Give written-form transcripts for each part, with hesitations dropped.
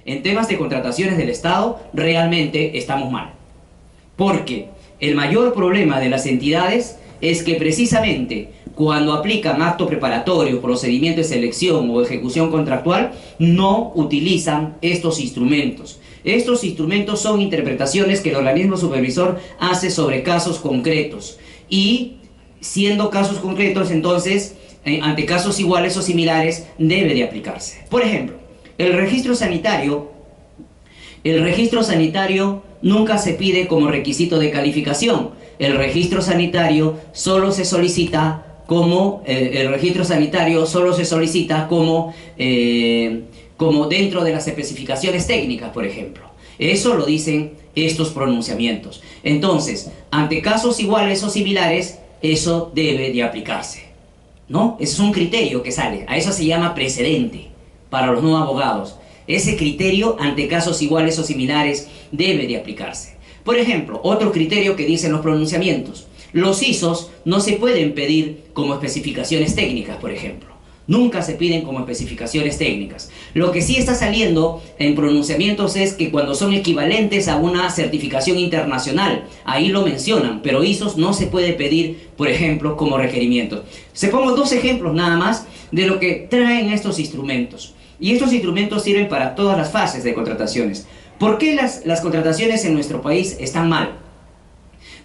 en temas de contrataciones del Estado, realmente estamos mal. Porque el mayor problema de las entidades es que precisamente cuando aplican acto preparatorio, procedimiento de selección o ejecución contractual, no utilizan estos instrumentos. Estos instrumentos son interpretaciones que el organismo supervisor hace sobre casos concretos. Y siendo casos concretos, entonces, ante casos iguales o similares, debe de aplicarse. Por ejemplo, el registro sanitario nunca se pide como requisito de calificación. El registro sanitario solo se solicita como como dentro de las especificaciones técnicas, por ejemplo. Eso lo dicen estos pronunciamientos. Entonces, ante casos iguales o similares, eso debe de aplicarse, ¿no? Ese es un criterio que sale. A eso se llama precedente para los no abogados. Ese criterio, ante casos iguales o similares, debe de aplicarse. Por ejemplo, otro criterio que dicen los pronunciamientos. Los ISOs no se pueden pedir como especificaciones técnicas, por ejemplo. Nunca se piden como especificaciones técnicas. Lo que sí está saliendo en pronunciamientos es que cuando son equivalentes a una certificación internacional, ahí lo mencionan, pero ISOs no se puede pedir, por ejemplo, como requerimientos. Se pongo dos ejemplos nada más de lo que traen estos instrumentos. Y estos instrumentos sirven para todas las fases de contrataciones. ¿Por qué las contrataciones en nuestro país están mal?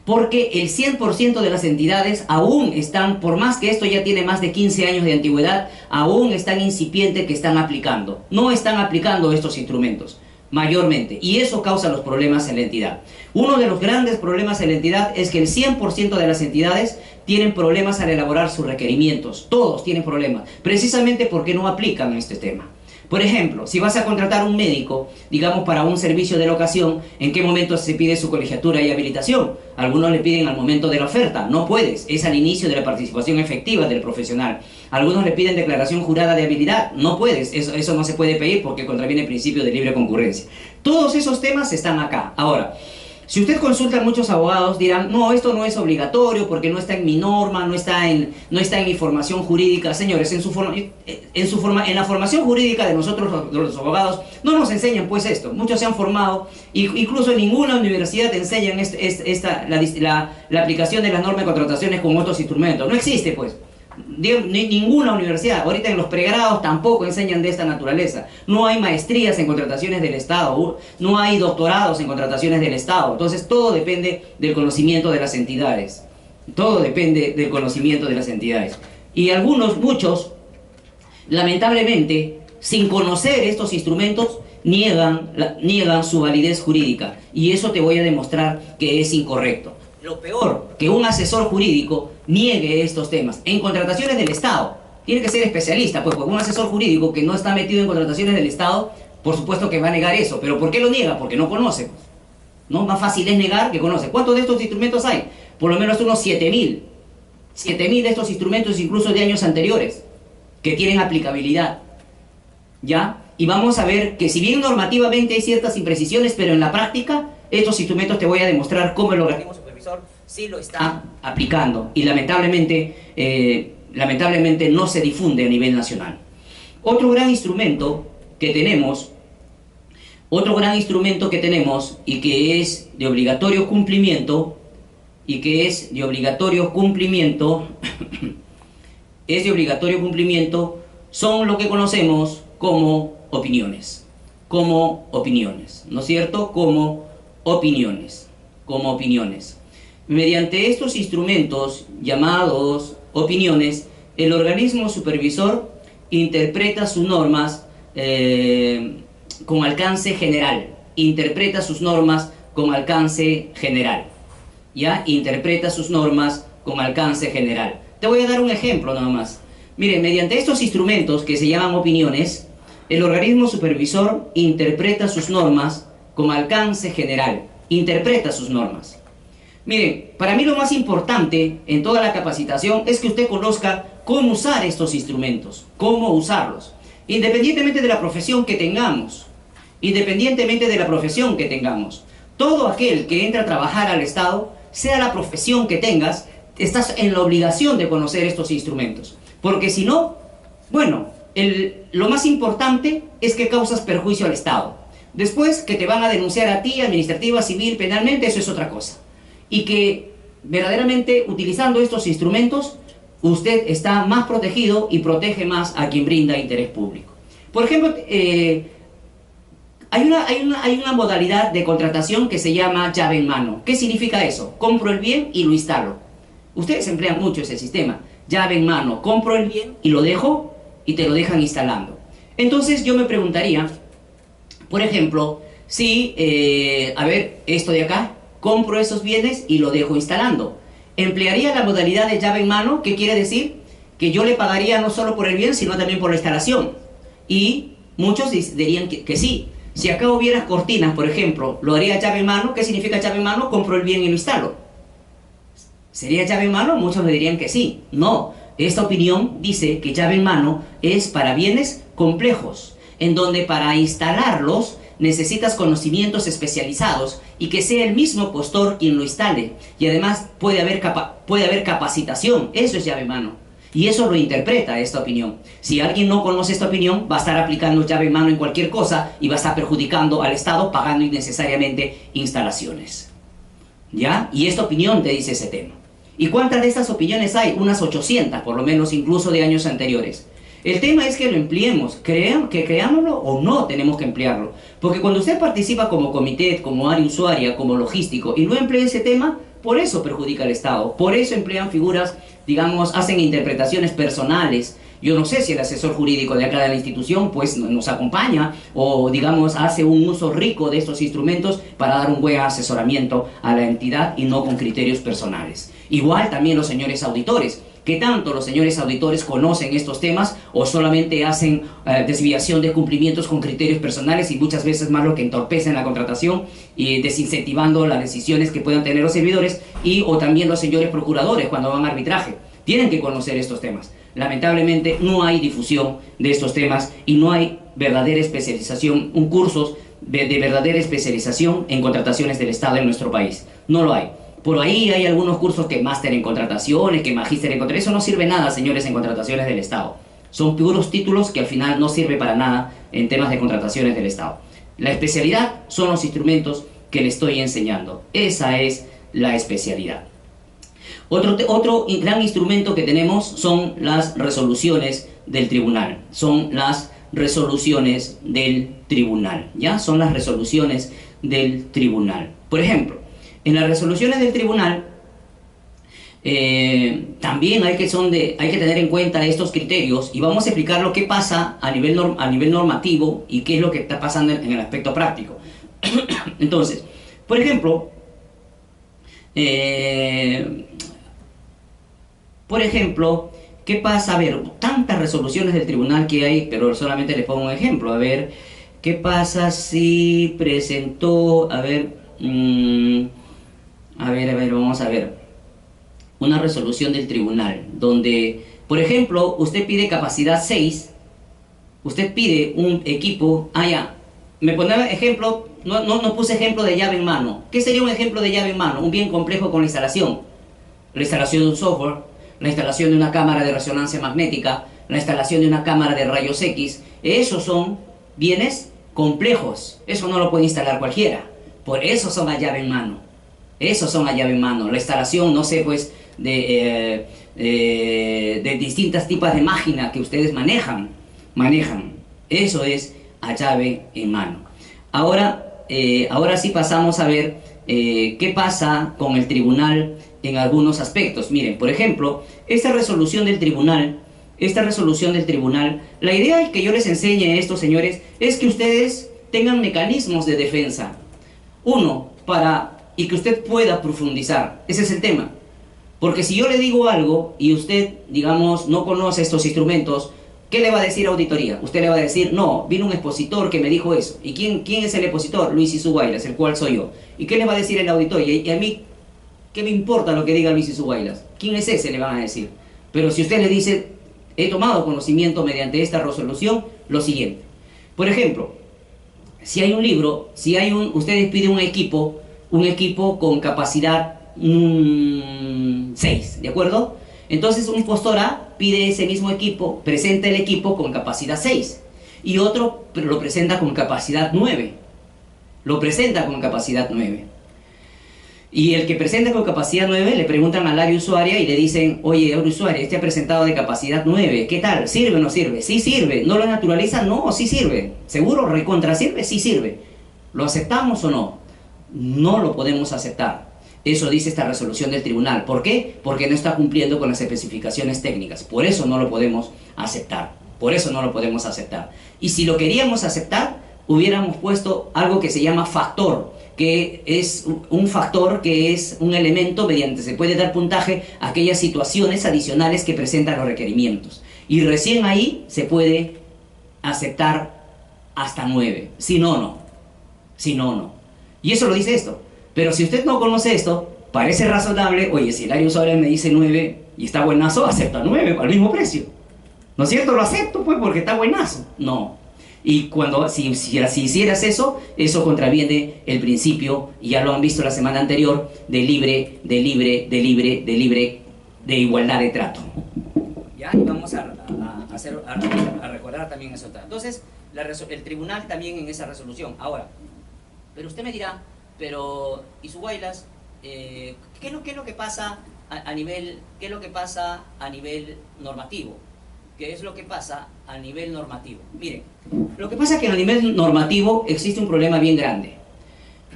Porque el 100% de las entidades aún están, por más que esto ya tiene más de 15 años de antigüedad, aún están incipientes que están aplicando. No están aplicando estos instrumentos, mayormente. Y eso causa los problemas en la entidad. Uno de los grandes problemas en la entidad es que el 100% de las entidades tienen problemas al elaborar sus requerimientos. Todos tienen problemas, precisamente porque no aplican este tema. Por ejemplo, si vas a contratar un médico, digamos para un servicio de locación, ¿en qué momento se pide su colegiatura y habilitación? Algunos le piden al momento de la oferta, no puedes, es al inicio de la participación efectiva del profesional. Algunos le piden declaración jurada de habilidad, no puedes, eso no se puede pedir porque contraviene el principio de libre concurrencia. Todos esos temas están acá. Ahora, si usted consulta a muchos abogados dirán, no, esto no es obligatorio porque no está en mi norma, no está en mi formación jurídica. Señores, en la formación jurídica de nosotros los abogados no nos enseñan pues esto. Muchos se han formado, incluso en ninguna universidad te enseñan la aplicación de las normas de contrataciones con otros instrumentos. No existe pues. Ninguna universidad, ahorita en los pregrados tampoco enseñan de esta naturaleza. No hay maestrías en contrataciones del Estado, no hay doctorados en contrataciones del Estado. Entonces todo depende del conocimiento de las entidades. Todo depende del conocimiento de las entidades. Y muchos, lamentablemente, sin conocer estos instrumentos, niegan su validez jurídica. Y eso te voy a demostrar que es incorrecto. Lo peor, que un asesor jurídico niegue estos temas. En contrataciones del Estado, tiene que ser especialista, pues un asesor jurídico que no está metido en contrataciones del Estado, por supuesto que va a negar eso. ¿Pero por qué lo niega? Porque no conoce. ¿No? Más fácil es negar que conoce. ¿Cuántos de estos instrumentos hay? Por lo menos unos 7.000. 7.000 de estos instrumentos, incluso de años anteriores, que tienen aplicabilidad. ¿Ya? Y vamos a ver que si bien normativamente hay ciertas imprecisiones, pero en la práctica, estos instrumentos te voy a demostrar cómo el organismo supervisor sí lo está aplicando. Y lamentablemente no se difunde a nivel nacional. Otro gran instrumento que tenemos y que es de obligatorio cumplimiento, son lo que conocemos como opiniones, ¿no es cierto? Como opiniones. Mediante estos instrumentos llamados opiniones, el organismo supervisor interpreta sus normas con alcance general. ¿Ya? Interpreta sus normas con alcance general. Te voy a dar un ejemplo nada más. Mire, mediante estos instrumentos que se llaman opiniones, el organismo supervisor interpreta sus normas con alcance general. Interpreta sus normas. Miren, para mí lo más importante en toda la capacitación es que usted conozca cómo usar estos instrumentos, cómo usarlos, independientemente de la profesión que tengamos. Todo aquel que entra a trabajar al Estado, sea la profesión que tengas, estás en la obligación de conocer estos instrumentos. Porque si no, bueno, lo más importante es que causas perjuicio al Estado. Después que te van a denunciar a ti, administrativa, civil, penalmente, eso es otra cosa. Y que verdaderamente utilizando estos instrumentos, usted está más protegido y protege más a quien brinda interés público. Por ejemplo, hay una modalidad de contratación que se llama llave en mano. ¿Qué significa eso? Compro el bien y lo instalo. Ustedes emplean mucho ese sistema. Llave en mano, compro el bien y lo dejo y te lo dejan instalando. Entonces yo me preguntaría, por ejemplo, si, a ver, esto de acá, compro esos bienes y lo dejo instalando. ¿Emplearía la modalidad de llave en mano? ¿Qué quiere decir? Que yo le pagaría no solo por el bien, sino también por la instalación. Y muchos dirían que sí. Si acá hubiera cortinas, por ejemplo, ¿lo haría llave en mano? ¿Qué significa llave en mano? Compro el bien y lo instalo. ¿Sería llave en mano? Muchos me dirían que sí. No, esta opinión dice que llave en mano es para bienes complejos, en donde para instalarlos necesitas conocimientos especializados y que sea el mismo postor quien lo instale. Y además puede haber capacitación. Eso es llave en mano. Y eso lo interpreta esta opinión. Si alguien no conoce esta opinión, va a estar aplicando llave en mano en cualquier cosa y va a estar perjudicando al Estado pagando innecesariamente instalaciones. ¿Ya? Y esta opinión te dice ese tema. ¿Y cuántas de estas opiniones hay? Unas 800, por lo menos, incluso de años anteriores. El tema es que lo empleemos, que creámoslo o no tenemos que emplearlo. Porque cuando usted participa como comité, como área usuaria, como logístico, y no emplea ese tema, por eso perjudica al Estado. Por eso emplean figuras, digamos, hacen interpretaciones personales. Yo no sé si el asesor jurídico de acá de la institución pues nos acompaña o, digamos, hace un uso rico de estos instrumentos para dar un buen asesoramiento a la entidad y no con criterios personales. Igual también los señores auditores. ¿Qué tanto los señores auditores conocen estos temas o solamente hacen desviación de cumplimientos con criterios personales y muchas veces más lo que entorpecen la contratación y desincentivando las decisiones que puedan tener los servidores o también los señores procuradores cuando van a arbitraje? Tienen que conocer estos temas. Lamentablemente no hay difusión de estos temas y no hay verdadera especialización, cursos de verdadera especialización en contrataciones del Estado en nuestro país. No lo hay. Por ahí hay algunos cursos que máster en contrataciones, que magíster en contrataciones. Eso no sirve nada, señores, en contrataciones del Estado. Son puros títulos que al final no sirve para nada en temas de contrataciones del Estado. La especialidad son los instrumentos que le estoy enseñando. Esa es la especialidad. Otro gran instrumento que tenemos son las resoluciones del tribunal. Son las resoluciones del tribunal, ¿ya? Son las resoluciones del tribunal. Por ejemplo, en las resoluciones del tribunal también hay que tener en cuenta estos criterios y vamos a explicar lo que pasa a nivel normativo y qué es lo que está pasando en el aspecto práctico. Entonces, por ejemplo, ¿qué pasa? A ver, tantas resoluciones del tribunal que hay, pero solamente les pongo un ejemplo. A ver, ¿qué pasa si presentó, vamos a ver, una resolución del tribunal, donde, por ejemplo, usted pide capacidad 6, usted pide un equipo, me ponía ejemplo, no puse ejemplo de llave en mano. ¿Qué sería un ejemplo de llave en mano? Un bien complejo con la instalación de un software, la instalación de una cámara de resonancia magnética, la instalación de una cámara de rayos X. Esos son bienes complejos, eso no lo puede instalar cualquiera, por eso son a llave en mano. Esos son a llave en mano. La instalación, no sé, pues, de distintos tipos de máquinas que ustedes manejan. Eso es a llave en mano. Ahora sí pasamos a ver qué pasa con el tribunal en algunos aspectos. Miren, por ejemplo, esta resolución del tribunal, la idea que yo les enseñe a estos señores es que ustedes tengan mecanismos de defensa. Uno, y que usted pueda profundizar. Ese es el tema. Porque si yo le digo algo y usted, digamos, no conoce estos instrumentos, ¿qué le va a decir a auditoría? Usted le va a decir, no, vino un expositor que me dijo eso. ¿Y quién es el expositor? Luis Isuguaylas, el cual soy yo. ¿Y qué le va a decir el auditorio? Y a mí, ¿qué me importa lo que diga Luis Isuguaylas? ¿Quién es ese? Le van a decir. Pero si usted le dice, he tomado conocimiento mediante esta resolución, lo siguiente. Por ejemplo, si hay un libro, ustedes piden un equipo con capacidad 6, ¿de acuerdo? Entonces un impostor A pide ese mismo equipo, presenta el equipo con capacidad 6 y otro lo presenta con capacidad 9. Lo presenta con capacidad 9. Y el que presenta con capacidad 9 le preguntan al área usuaria y le dicen, oye, área usuaria, este ha presentado de capacidad 9, ¿qué tal? ¿Sirve o no sirve? Sí sirve. ¿No lo naturaliza? No, sí sirve. ¿Seguro? ¿Recontra sirve? Sí sirve. ¿Lo aceptamos o no? No lo podemos aceptar. Eso dice esta resolución del tribunal. ¿Por qué? Porque no está cumpliendo con las especificaciones técnicas. Por eso no lo podemos aceptar. Por eso no lo podemos aceptar. Y si lo queríamos aceptar, hubiéramos puesto algo que se llama factor, que es un factor que es un elemento mediante se puede dar puntaje a aquellas situaciones adicionales que presentan los requerimientos. Y recién ahí se puede aceptar hasta 9. Si no, no. Si no, no. Y eso lo dice esto. Pero si usted no conoce esto, parece razonable, oye, si el área usuaria me dice 9 y está buenazo, acepta 9 al mismo precio. ¿No es cierto? Lo acepto pues porque está buenazo. No. Y cuando si hicieras eso, eso contraviene el principio, y ya lo han visto la semana anterior, de igualdad de trato. Ya, y vamos a recordar también eso. Entonces, el tribunal también en esa resolución. Ahora, pero usted me dirá, pero Isuguaylas, ¿qué es lo que pasa a nivel, qué es lo que pasa a nivel normativo? ¿Qué es lo que pasa a nivel normativo? Miren, lo que pasa es que a nivel normativo existe un problema bien grande.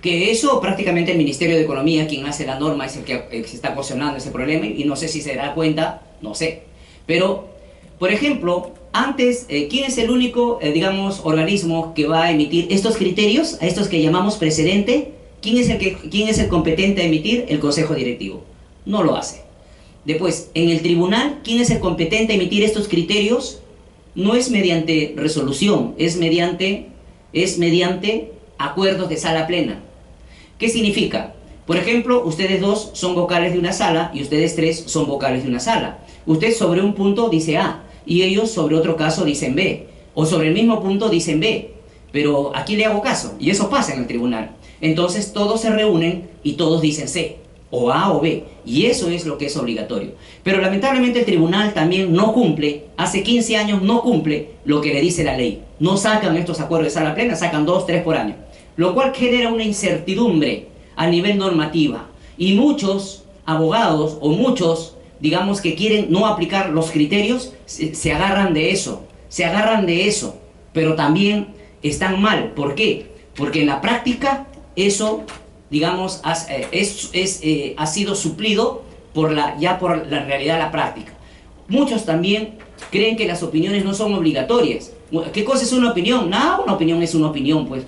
Que eso prácticamente el Ministerio de Economía, quien hace la norma, es el que se está ocasionando ese problema, y no sé si se da cuenta, no sé. Pero, por ejemplo, antes, ¿quién es el único, digamos, organismo que va a emitir estos criterios, a estos que llamamos precedente? ¿Quién es el competente a emitir? El Consejo Directivo. No lo hace. Después, en el tribunal, ¿quién es el competente a emitir estos criterios? No es mediante resolución, es mediante acuerdos de sala plena. ¿Qué significa? Por ejemplo, ustedes dos son vocales de una sala y ustedes tres son vocales de una sala. Usted sobre un punto dice A y ellos sobre otro caso dicen B, o sobre el mismo punto dicen B, pero aquí le hago caso, y eso pasa en el tribunal. Entonces todos se reúnen y todos dicen C, o A o B, y eso es lo que es obligatorio. Pero lamentablemente el tribunal también no cumple, hace 15 años no cumple lo que le dice la ley. No sacan estos acuerdos de sala plena, sacan 2, 3 por año, lo cual genera una incertidumbre a nivel normativa, y muchos abogados o muchos, digamos, que quieren no aplicar los criterios, se agarran de eso, pero también están mal. ¿Por qué? Porque en la práctica eso, digamos, ha sido suplido por la realidad de la práctica. Muchos también creen que las opiniones no son obligatorias. ¿Qué cosa es una opinión? Nada, una opinión es una opinión, pues.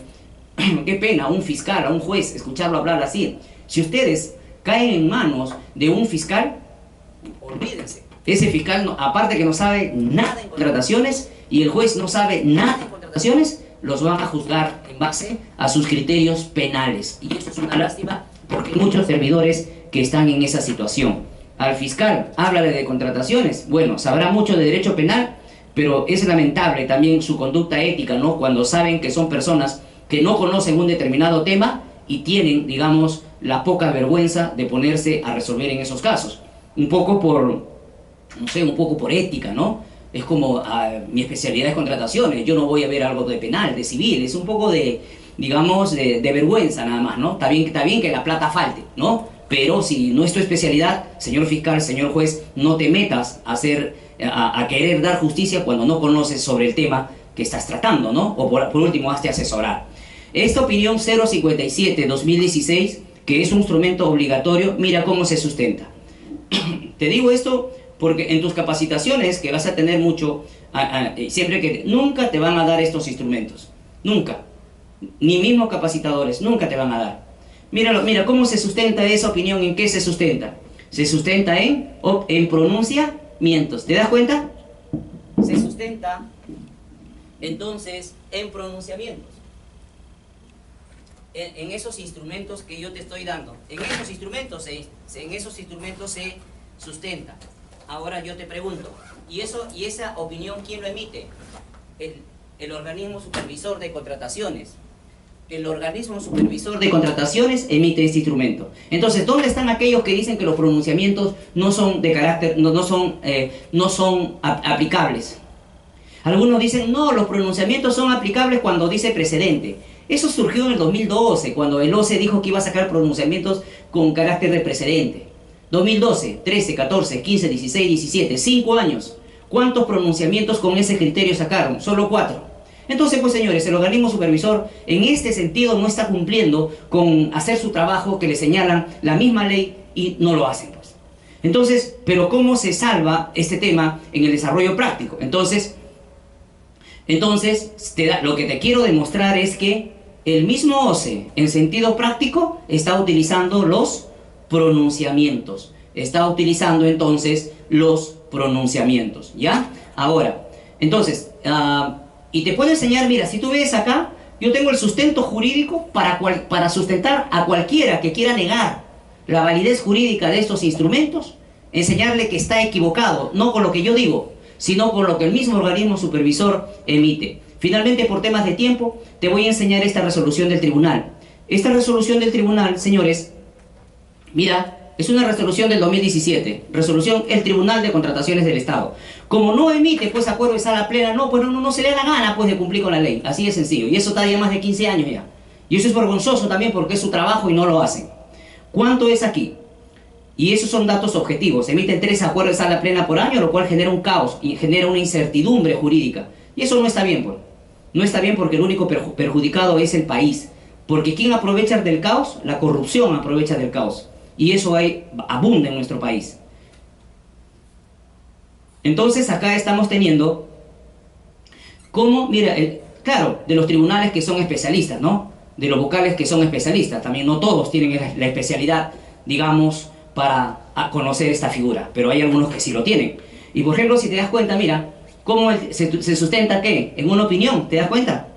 Qué pena, a un fiscal, a un juez, escucharlo hablar así. Si ustedes caen en manos de un fiscal, olvídense. Ese fiscal, aparte que no sabe nada en contrataciones, y el juez no sabe nada en contrataciones, los van a juzgar en base a sus criterios penales. Y eso es una lástima, porque hay muchos servidores que están en esa situación. Al fiscal, háblale de contrataciones, bueno, sabrá mucho de derecho penal, pero es lamentable también su conducta ética, ¿no? Cuando saben que son personas que no conocen un determinado tema y tienen, digamos, la poca vergüenza de ponerse a resolver en esos casos. Un poco por, no sé, un poco por ética, ¿no? Es como, mi especialidad es contrataciones, yo no voy a ver algo de penal, de civil, es un poco de, digamos, de vergüenza nada más, ¿no? Está bien que la plata falte, ¿no? Pero si no es tu especialidad, señor fiscal, señor juez, no te metas a querer dar justicia cuando no conoces sobre el tema que estás tratando, ¿no? O por último, hazte asesorar. Esta opinión 057-2016, que es un instrumento obligatorio, mira cómo se sustenta. Te digo esto porque en tus capacitaciones, que vas a tener mucho, siempre que nunca te van a dar estos instrumentos. Nunca. Ni mismos capacitadores, nunca te van a dar. Mira cómo se sustenta esa opinión, ¿en qué se sustenta? Se sustenta en pronunciamientos. ¿Te das cuenta? Se sustenta, entonces, en pronunciamientos. En esos instrumentos que yo te estoy dando. En esos instrumentos se sustenta. Ahora yo te pregunto, ¿y esa opinión quién lo emite? El organismo supervisor de contrataciones. El organismo supervisor de contrataciones emite este instrumento. Entonces, ¿dónde están aquellos que dicen que los pronunciamientos no son de carácter, no son aplicables? Algunos dicen, no, los pronunciamientos son aplicables cuando dice precedente. Eso surgió en el 2012, cuando el OCE dijo que iba a sacar pronunciamientos con carácter de precedente. 2012, 13, 14, 15, 16, 17, 5 años. ¿Cuántos pronunciamientos con ese criterio sacaron? Solo 4. Entonces, pues señores, el organismo supervisor en este sentido no está cumpliendo con hacer su trabajo que le señalan la misma ley y no lo hacen, pues. Entonces, pero ¿cómo se salva este tema en el desarrollo práctico? Entonces lo que te quiero demostrar es que el mismo OCE, en sentido práctico, está utilizando los pronunciamientos. Está utilizando entonces los pronunciamientos, ¿ya? Ahora, entonces, y te puedo enseñar, mira, si tú ves acá, yo tengo el sustento jurídico para sustentar a cualquiera que quiera negar la validez jurídica de estos instrumentos, enseñarle que está equivocado, no con lo que yo digo, sino con lo que el mismo organismo supervisor emite. Finalmente, por temas de tiempo, te voy a enseñar esta resolución del tribunal. Esta resolución del tribunal, señores, mira, es una resolución del 2017, resolución el Tribunal de Contrataciones del Estado. Como no emite, pues, acuerdo de sala plena, no, pues no se le da la gana, pues, de cumplir con la ley. Así de sencillo. Y eso está ya más de 15 años ya. Y eso es vergonzoso también porque es su trabajo y no lo hacen. ¿Cuánto es aquí? Y esos son datos objetivos. Se emiten 3 acuerdos de sala plena por año, lo cual genera un caos y genera una incertidumbre jurídica. Y eso no está bien, pues. No está bien porque el único perjudicado es el país. Porque ¿quién aprovecha del caos? La corrupción aprovecha del caos. Y eso abunda en nuestro país. Entonces acá estamos teniendo como, mira, claro, de los tribunales que son especialistas, ¿no? De los vocales que son especialistas. También no todos tienen la especialidad, digamos, para conocer esta figura, pero hay algunos que sí lo tienen. Y por ejemplo, si te das cuenta, mira, cómo se sustenta, ¿qué? En una opinión, ¿te das cuenta?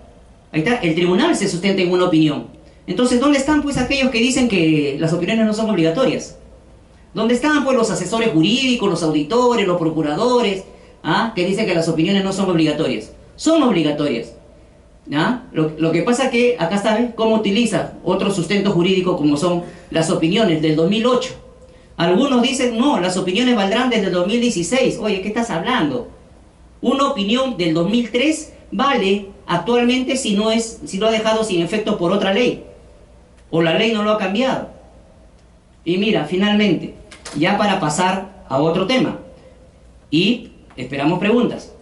Ahí está, el tribunal se sustenta en una opinión. Entonces, ¿dónde están pues aquellos que dicen que las opiniones no son obligatorias? ¿Dónde están pues los asesores jurídicos, los auditores, los procuradores, que dicen que las opiniones no son obligatorias? Son obligatorias. Lo que pasa que acá saben cómo utiliza otro sustento jurídico como son las opiniones del 2008. Algunos dicen, no, las opiniones valdrán desde el 2016. Oye, ¿qué estás hablando? Una opinión del 2003 vale actualmente si lo ha dejado sin efecto por otra ley. O la ley no lo ha cambiado. Y mira, finalmente, ya para pasar a otro tema. Y esperamos preguntas.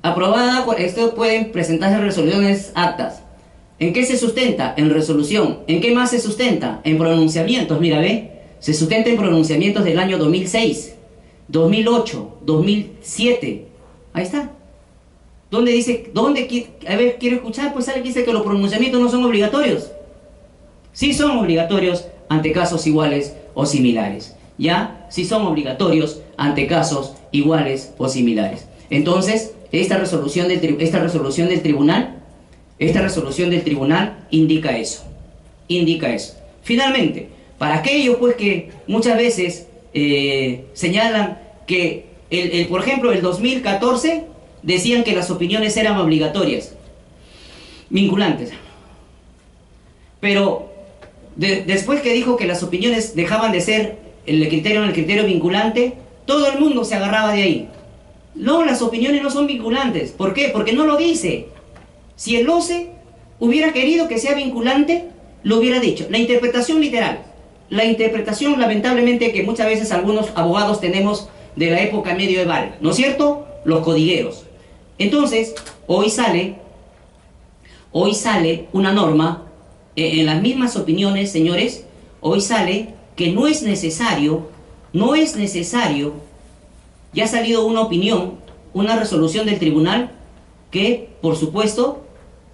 Aprobada, esto pueden presentarse resoluciones, actas. ¿En qué se sustenta? En resolución. ¿En qué más se sustenta? En pronunciamientos, mira, ve. Se sustenta en pronunciamientos del año 2006, 2008, 2007. Ahí está. ¿Dónde dice? A ver, quiero escuchar, pues sale que dice que los pronunciamientos no son obligatorios. Sí son obligatorios ante casos iguales o similares. ¿Ya? Sí son obligatorios ante casos iguales o similares. Entonces, esta resolución del tribunal indica eso. Indica eso. Finalmente, para aquellos pues que muchas veces señalan que, por ejemplo, el 2014 decían que las opiniones eran obligatorias, vinculantes. Pero después que dijo que las opiniones dejaban de ser el criterio vinculante, todo el mundo se agarraba de ahí. No, las opiniones no son vinculantes. ¿Por qué? Porque no lo dice. Si el OCE hubiera querido que sea vinculante, lo hubiera dicho. La interpretación literal. La interpretación, lamentablemente, que muchas veces algunos abogados tenemos de la época medieval, ¿no es cierto? Los codigueros. Entonces, hoy sale una norma, en las mismas opiniones, señores, hoy sale que no es necesario, ya ha salido una opinión, una resolución del tribunal que, por supuesto,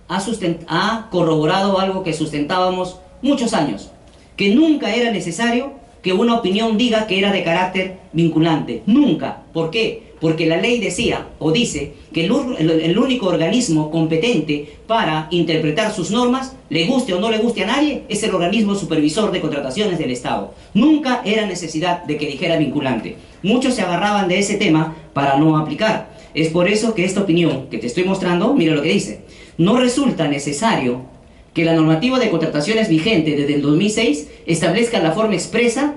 ha corroborado algo que sustentábamos muchos años, que nunca era necesario que una opinión diga que era de carácter vinculante. Nunca. ¿Por qué? Porque la ley decía o dice que el único organismo competente para interpretar sus normas, le guste o no le guste a nadie, es el organismo supervisor de contrataciones del Estado. Nunca era necesidad de que dijera vinculante. Muchos se agarraban de ese tema para no aplicar. Es por eso que esta opinión que te estoy mostrando, mira lo que dice. No resulta necesario que la normativa de contrataciones vigente desde el 2006 establezca la forma expresa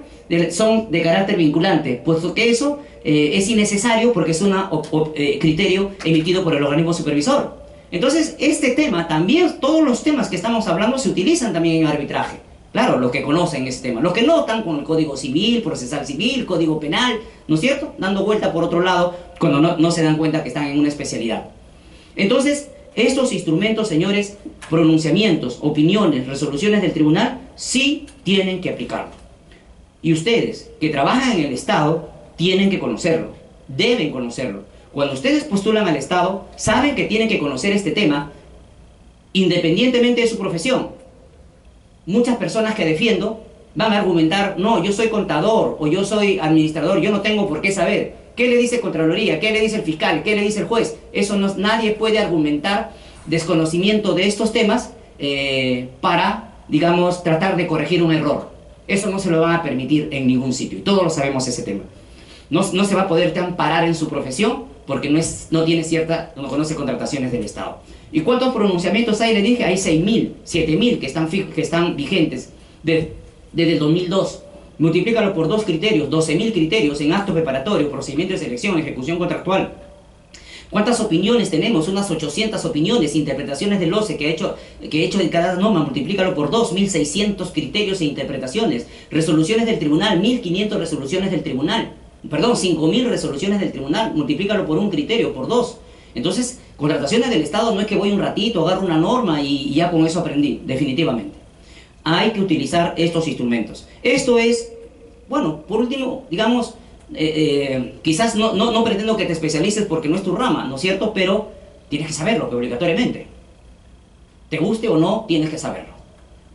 son de carácter vinculante, puesto que eso es innecesario porque es un criterio emitido por el organismo supervisor. Entonces, este tema, también todos los temas que estamos hablando se utilizan también en arbitraje. Claro, los que conocen este tema. Los que no están con el Código Civil, Procesal Civil, Código Penal, ¿no es cierto? Dando vuelta por otro lado, cuando no se dan cuenta que están en una especialidad. Entonces, estos instrumentos, señores, pronunciamientos, opiniones, resoluciones del tribunal, sí tienen que aplicarlo. Y ustedes, que trabajan en el Estado, tienen que conocerlo, deben conocerlo. Cuando ustedes postulan al Estado, saben que tienen que conocer este tema, independientemente de su profesión. Muchas personas que defiendo van a argumentar, no, yo soy contador o yo soy administrador, yo no tengo por qué saber. ¿Qué le dice Contraloría? ¿Qué le dice el fiscal? ¿Qué le dice el juez? Eso no, nadie puede argumentar desconocimiento de estos temas para, digamos, tratar de corregir un error. Eso no se lo van a permitir en ningún sitio. Y todos lo sabemos ese tema. No se va a poder amparar en su profesión porque no tiene no conoce contrataciones del Estado. ¿Y cuántos pronunciamientos hay? Le dije, hay 6.000, 7.000 que están vigentes desde el 2002. Multiplícalo por 2 criterios, 12.000 criterios en actos preparatorios, procedimiento de selección, ejecución contractual. ¿Cuántas opiniones tenemos? Unas 800 opiniones, interpretaciones del OCE que he hecho en cada norma, multiplícalo por 2, 1.600 criterios e interpretaciones. Resoluciones del tribunal, 1.500 resoluciones del tribunal. Perdón, 5.000 resoluciones del tribunal, multiplícalo por un criterio, por 2. Entonces, contrataciones del Estado no es que voy un ratito, agarro una norma y ya con eso aprendí, definitivamente. Hay que utilizar estos instrumentos. Esto es, bueno, por último, digamos, quizás no pretendo que te especialices porque no es tu rama, ¿no es cierto? Pero tienes que saberlo, obligatoriamente. Te guste o no, tienes que saberlo.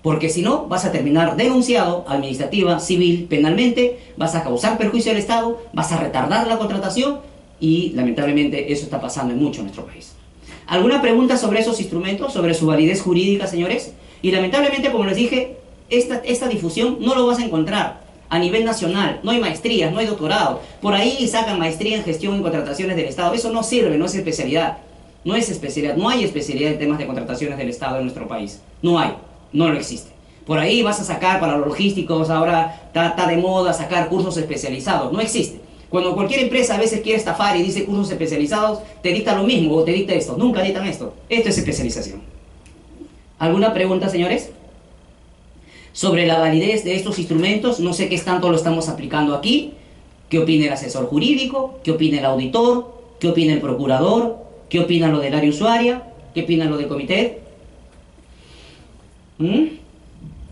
Porque si no, vas a terminar denunciado, administrativa, civil, penalmente, vas a causar perjuicio al Estado, vas a retardar la contratación y lamentablemente eso está pasando mucho en nuestro país. ¿Alguna pregunta sobre esos instrumentos, sobre su validez jurídica, señores? Y lamentablemente, como les dije, esta difusión no lo vas a encontrar a nivel nacional. No hay maestrías, no hay doctorado. Por ahí sacan maestría en gestión y contrataciones del Estado. Eso no sirve, no es especialidad. No es especialidad, no hay especialidad en temas de contrataciones del Estado en nuestro país. No hay, no lo existe. Por ahí vas a sacar para los logísticos, ahora está de moda sacar cursos especializados. No existe. Cuando cualquier empresa a veces quiere estafar y dice cursos especializados, te dicta lo mismo o te dicta esto. Nunca dictan esto. Esto es especialización. ¿Alguna pregunta, señores? Sobre la validez de estos instrumentos, no sé qué tanto lo estamos aplicando aquí. ¿Qué opina el asesor jurídico? ¿Qué opina el auditor? ¿Qué opina el procurador? ¿Qué opina lo del área usuaria? ¿Qué opina lo del comité?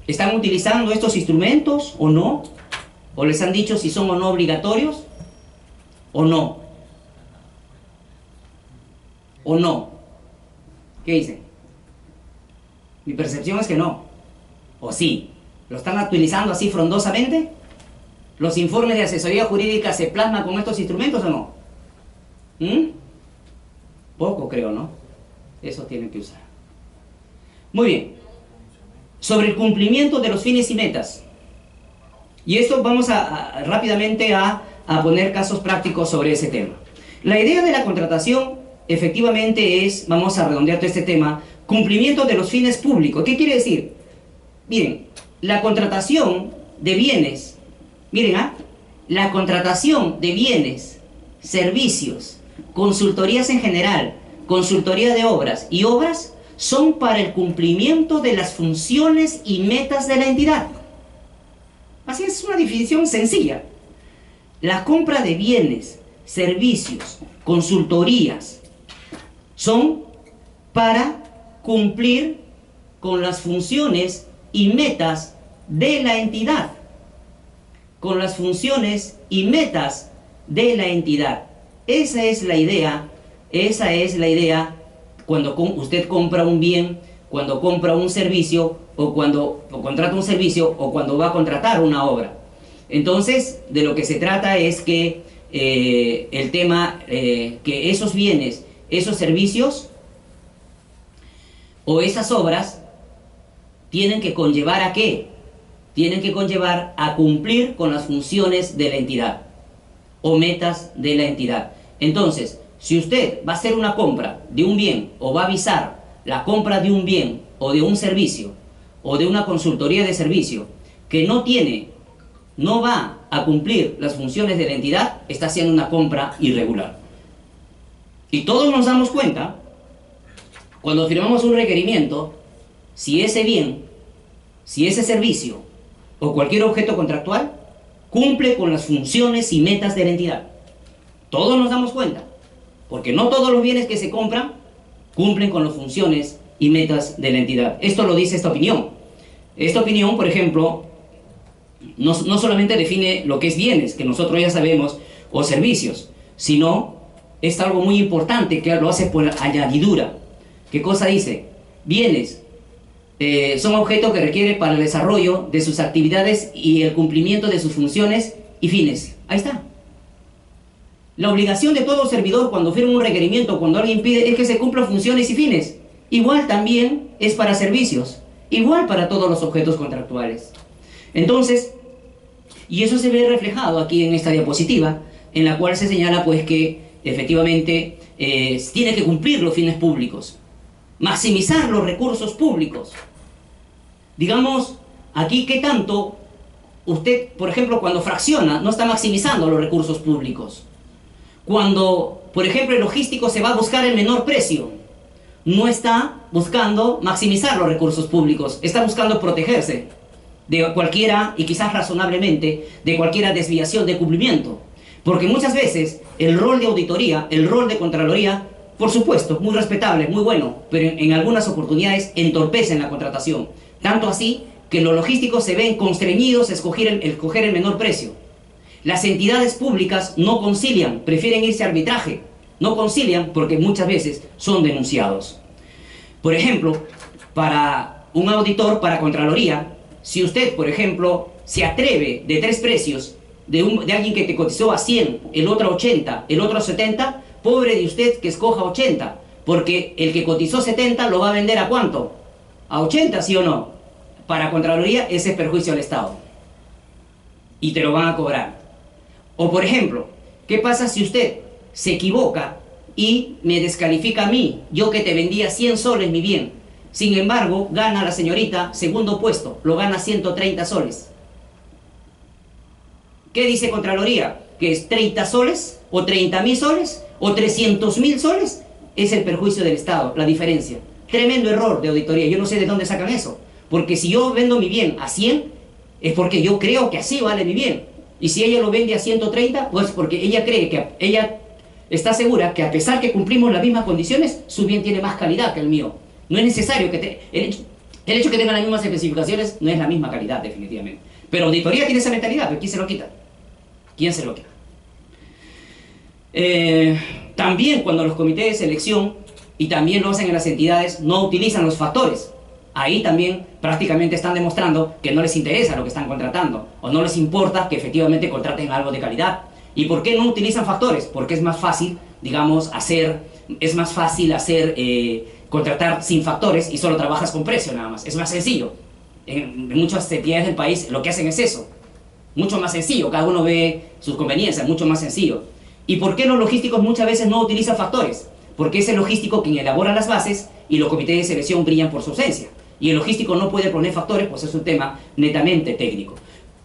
¿Están utilizando estos instrumentos o no? ¿O les han dicho si son o no obligatorios? ¿O no? ¿O no? ¿Qué dicen? Mi percepción es que no. ¿O sí? ¿Lo están utilizando así frondosamente? ¿Los informes de asesoría jurídica se plasman con estos instrumentos o no? Poco creo, ¿no? Eso tienen que usar. Muy bien. Sobre el cumplimiento de los fines y metas. Y esto vamos rápidamente a poner casos prácticos sobre ese tema. La idea de la contratación efectivamente es, vamos a redondear todo este tema, cumplimiento de los fines públicos. ¿Qué quiere decir? Miren, la contratación de bienes, la contratación de bienes, servicios, consultorías en general, consultoría de obras y obras son para el cumplimiento de las funciones y metas de la entidad. Así es, una definición sencilla. La compra de bienes, servicios, consultorías son para cumplir con las funciones y metas de la entidad. Con las funciones y metas de la entidad. Esa es la idea cuando usted compra un bien, cuando compra un servicio, o cuando contrata un servicio, o cuando va a contratar una obra. Entonces, de lo que se trata es que el tema, que esos bienes, esos servicios, o esas obras, tienen que conllevar ¿a qué? Tienen que conllevar a cumplir con las funciones de la entidad, o metas de la entidad. Entonces, si usted va a hacer una compra de un bien, o va a avisar la compra de un bien, o de un servicio, o de una consultoría de servicio, que no va a cumplir las funciones de la entidad, está haciendo una compra irregular. Y todos nos damos cuenta Cuando firmamos un requerimiento, si ese bien, si ese servicio o cualquier objeto contractual cumple con las funciones y metas de la entidad. Todos nos damos cuenta, porque no todos los bienes que se compran cumplen con las funciones y metas de la entidad. Esto lo dice esta opinión. Esta opinión, por ejemplo, no solamente define lo que es bienes, que nosotros ya sabemos, o servicios, sino es algo muy importante que lo hace por añadidura. ¿Qué cosa dice? Bienes son objetos que requiere para el desarrollo de sus actividades y el cumplimiento de sus funciones y fines. Ahí está. La obligación de todo servidor cuando firma un requerimiento, cuando alguien pide, es que se cumplan funciones y fines. Igual también es para servicios, igual para todos los objetos contractuales. Entonces, y eso se ve reflejado aquí en esta diapositiva, en la cual se señala pues que efectivamente tiene que cumplir los fines públicos, maximizar los recursos públicos. Digamos, aquí qué tanto usted, por ejemplo, cuando fracciona, no está maximizando los recursos públicos. Cuando, por ejemplo, el logístico se va a buscar el menor precio, no está buscando maximizar los recursos públicos, está buscando protegerse de cualquiera, y quizás razonablemente, de cualquier desviación de cumplimiento. Porque muchas veces el rol de auditoría, el rol de contraloría, por supuesto, muy respetable, muy bueno, pero en algunas oportunidades entorpecen la contratación. Tanto así que los logísticos se ven constreñidos a escoger el menor precio. Las entidades públicas no concilian, prefieren irse a arbitraje. No concilian porque muchas veces son denunciados. Por ejemplo, para un auditor, para Contraloría, si usted, por ejemplo, se atreve de 3 precios, de alguien que te cotizó a 100, el otro a 80, el otro a 70, pobre de usted que escoja 80, porque el que cotizó 70 lo va a vender ¿a cuánto? ¿A 80, sí o no? Para Contraloría ese es perjuicio al Estado. Y te lo van a cobrar. O por ejemplo, ¿qué pasa si usted se equivoca y me descalifica a mí? Yo que te vendía 100 soles mi bien. Sin embargo, gana la señorita segundo puesto, lo gana 130 soles. ¿Qué dice Contraloría? ¿Que es 30 soles? ¿O 30.000 soles? ¿O 300.000 soles? Es el perjuicio del Estado, la diferencia. Tremendo error de auditoría. Yo no sé de dónde sacan eso. Porque si yo vendo mi bien a 100, es porque yo creo que así vale mi bien. Y si ella lo vende a 130, pues porque ella cree que ella está segura que a pesar que cumplimos las mismas condiciones, su bien tiene más calidad que el mío. No es necesario que el hecho que tengan las mismas especificaciones no es la misma calidad, definitivamente. Pero auditoría tiene esa mentalidad, pero ¿quién se lo quita? ¿Quién se lo quita? También cuando los comités de selección, y también lo hacen en las entidades, no utilizan los factores. Ahí también prácticamente están demostrando que no les interesa lo que están contratando, o no les importa que efectivamente contraten algo de calidad. ¿Y por qué no utilizan factores? Porque es más fácil, digamos, contratar sin factores y solo trabajas con precio nada más. Es más sencillo. En muchas entidades del país lo que hacen es eso. Mucho más sencillo, cada uno ve sus conveniencias, mucho más sencillo. ¿Y por qué los logísticos muchas veces no utilizan factores? Porque es el logístico quien elabora las bases y los comités de selección brillan por su ausencia. Y el logístico no puede poner factores, pues es un tema netamente técnico.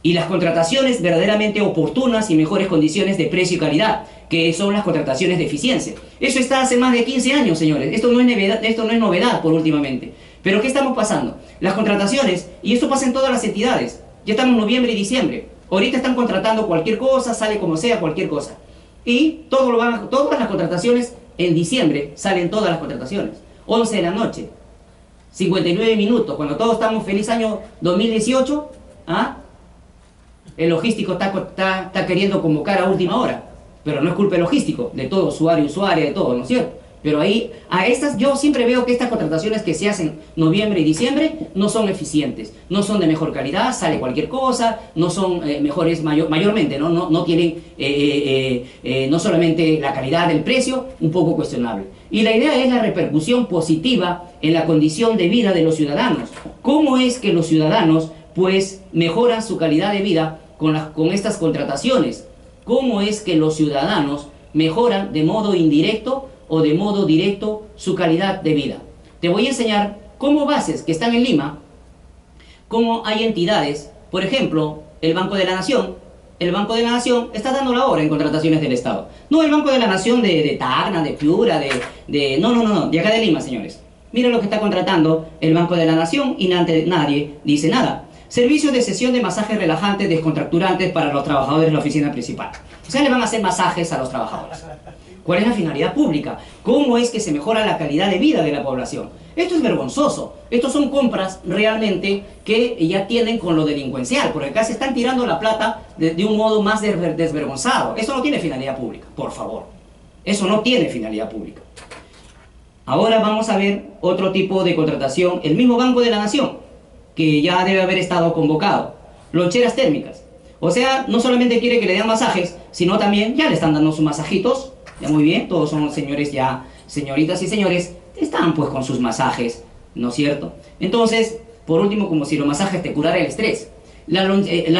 Y las contrataciones verdaderamente oportunas y mejores condiciones de precio y calidad, que son las contrataciones de eficiencia. Eso está hace más de 15 años, señores. Esto no es novedad por últimamente. Pero ¿qué estamos pasando? Las contrataciones, y esto pasa en todas las entidades. Ya estamos en noviembre y diciembre. Ahorita están contratando cualquier cosa, sale como sea, cualquier cosa. Y todas las contrataciones, en diciembre salen todas las contrataciones. 11 de la noche, 59 minutos, cuando todos estamos feliz año 2018, ¿ah? El logístico está queriendo convocar a última hora, pero no es culpa del logístico, de todo, usuario, de todo, ¿no es cierto? Pero ahí, yo siempre veo que estas contrataciones que se hacen noviembre y diciembre no son eficientes, no son de mejor calidad, sale cualquier cosa, no son mejores mayormente, no tienen no solamente la calidad del precio, un poco cuestionable. Y la idea es la repercusión positiva en la condición de vida de los ciudadanos. ¿Cómo es que los ciudadanos pues mejoran su calidad de vida con estas contrataciones? ¿Cómo es que los ciudadanos mejoran de modo indirecto o de modo directo su calidad de vida? Te voy a enseñar cómo bases que están en Lima, cómo hay entidades, por ejemplo, el Banco de la Nación. El Banco de la Nación está dando la hora en contrataciones del Estado. No el Banco de la Nación de Tacna, de Piura, no, de acá de Lima, señores. Mira lo que está contratando el Banco de la Nación y nadie dice nada. Servicio de sesión de masajes relajantes, descontracturantes para los trabajadores de la oficina principal. O sea, le van a hacer masajes a los trabajadores. ¿Cuál es la finalidad pública? ¿Cómo es que se mejora la calidad de vida de la población? Esto es vergonzoso. Estos son compras realmente que ya tienen con lo delincuencial, porque acá se están tirando la plata de un modo más desvergonzado. Eso no tiene finalidad pública, por favor. Eso no tiene finalidad pública. Ahora vamos a ver otro tipo de contratación. El mismo Banco de la Nación, que ya debe haber estado convocado. Loncheras térmicas. O sea, no solamente quiere que le den masajes, sino también ya le están dando sus masajitos. Ya muy bien, todos son señores ya, señoritas y señores, están pues con sus masajes, ¿no es cierto? Entonces, por último, como si los masajes te curaran el estrés. Las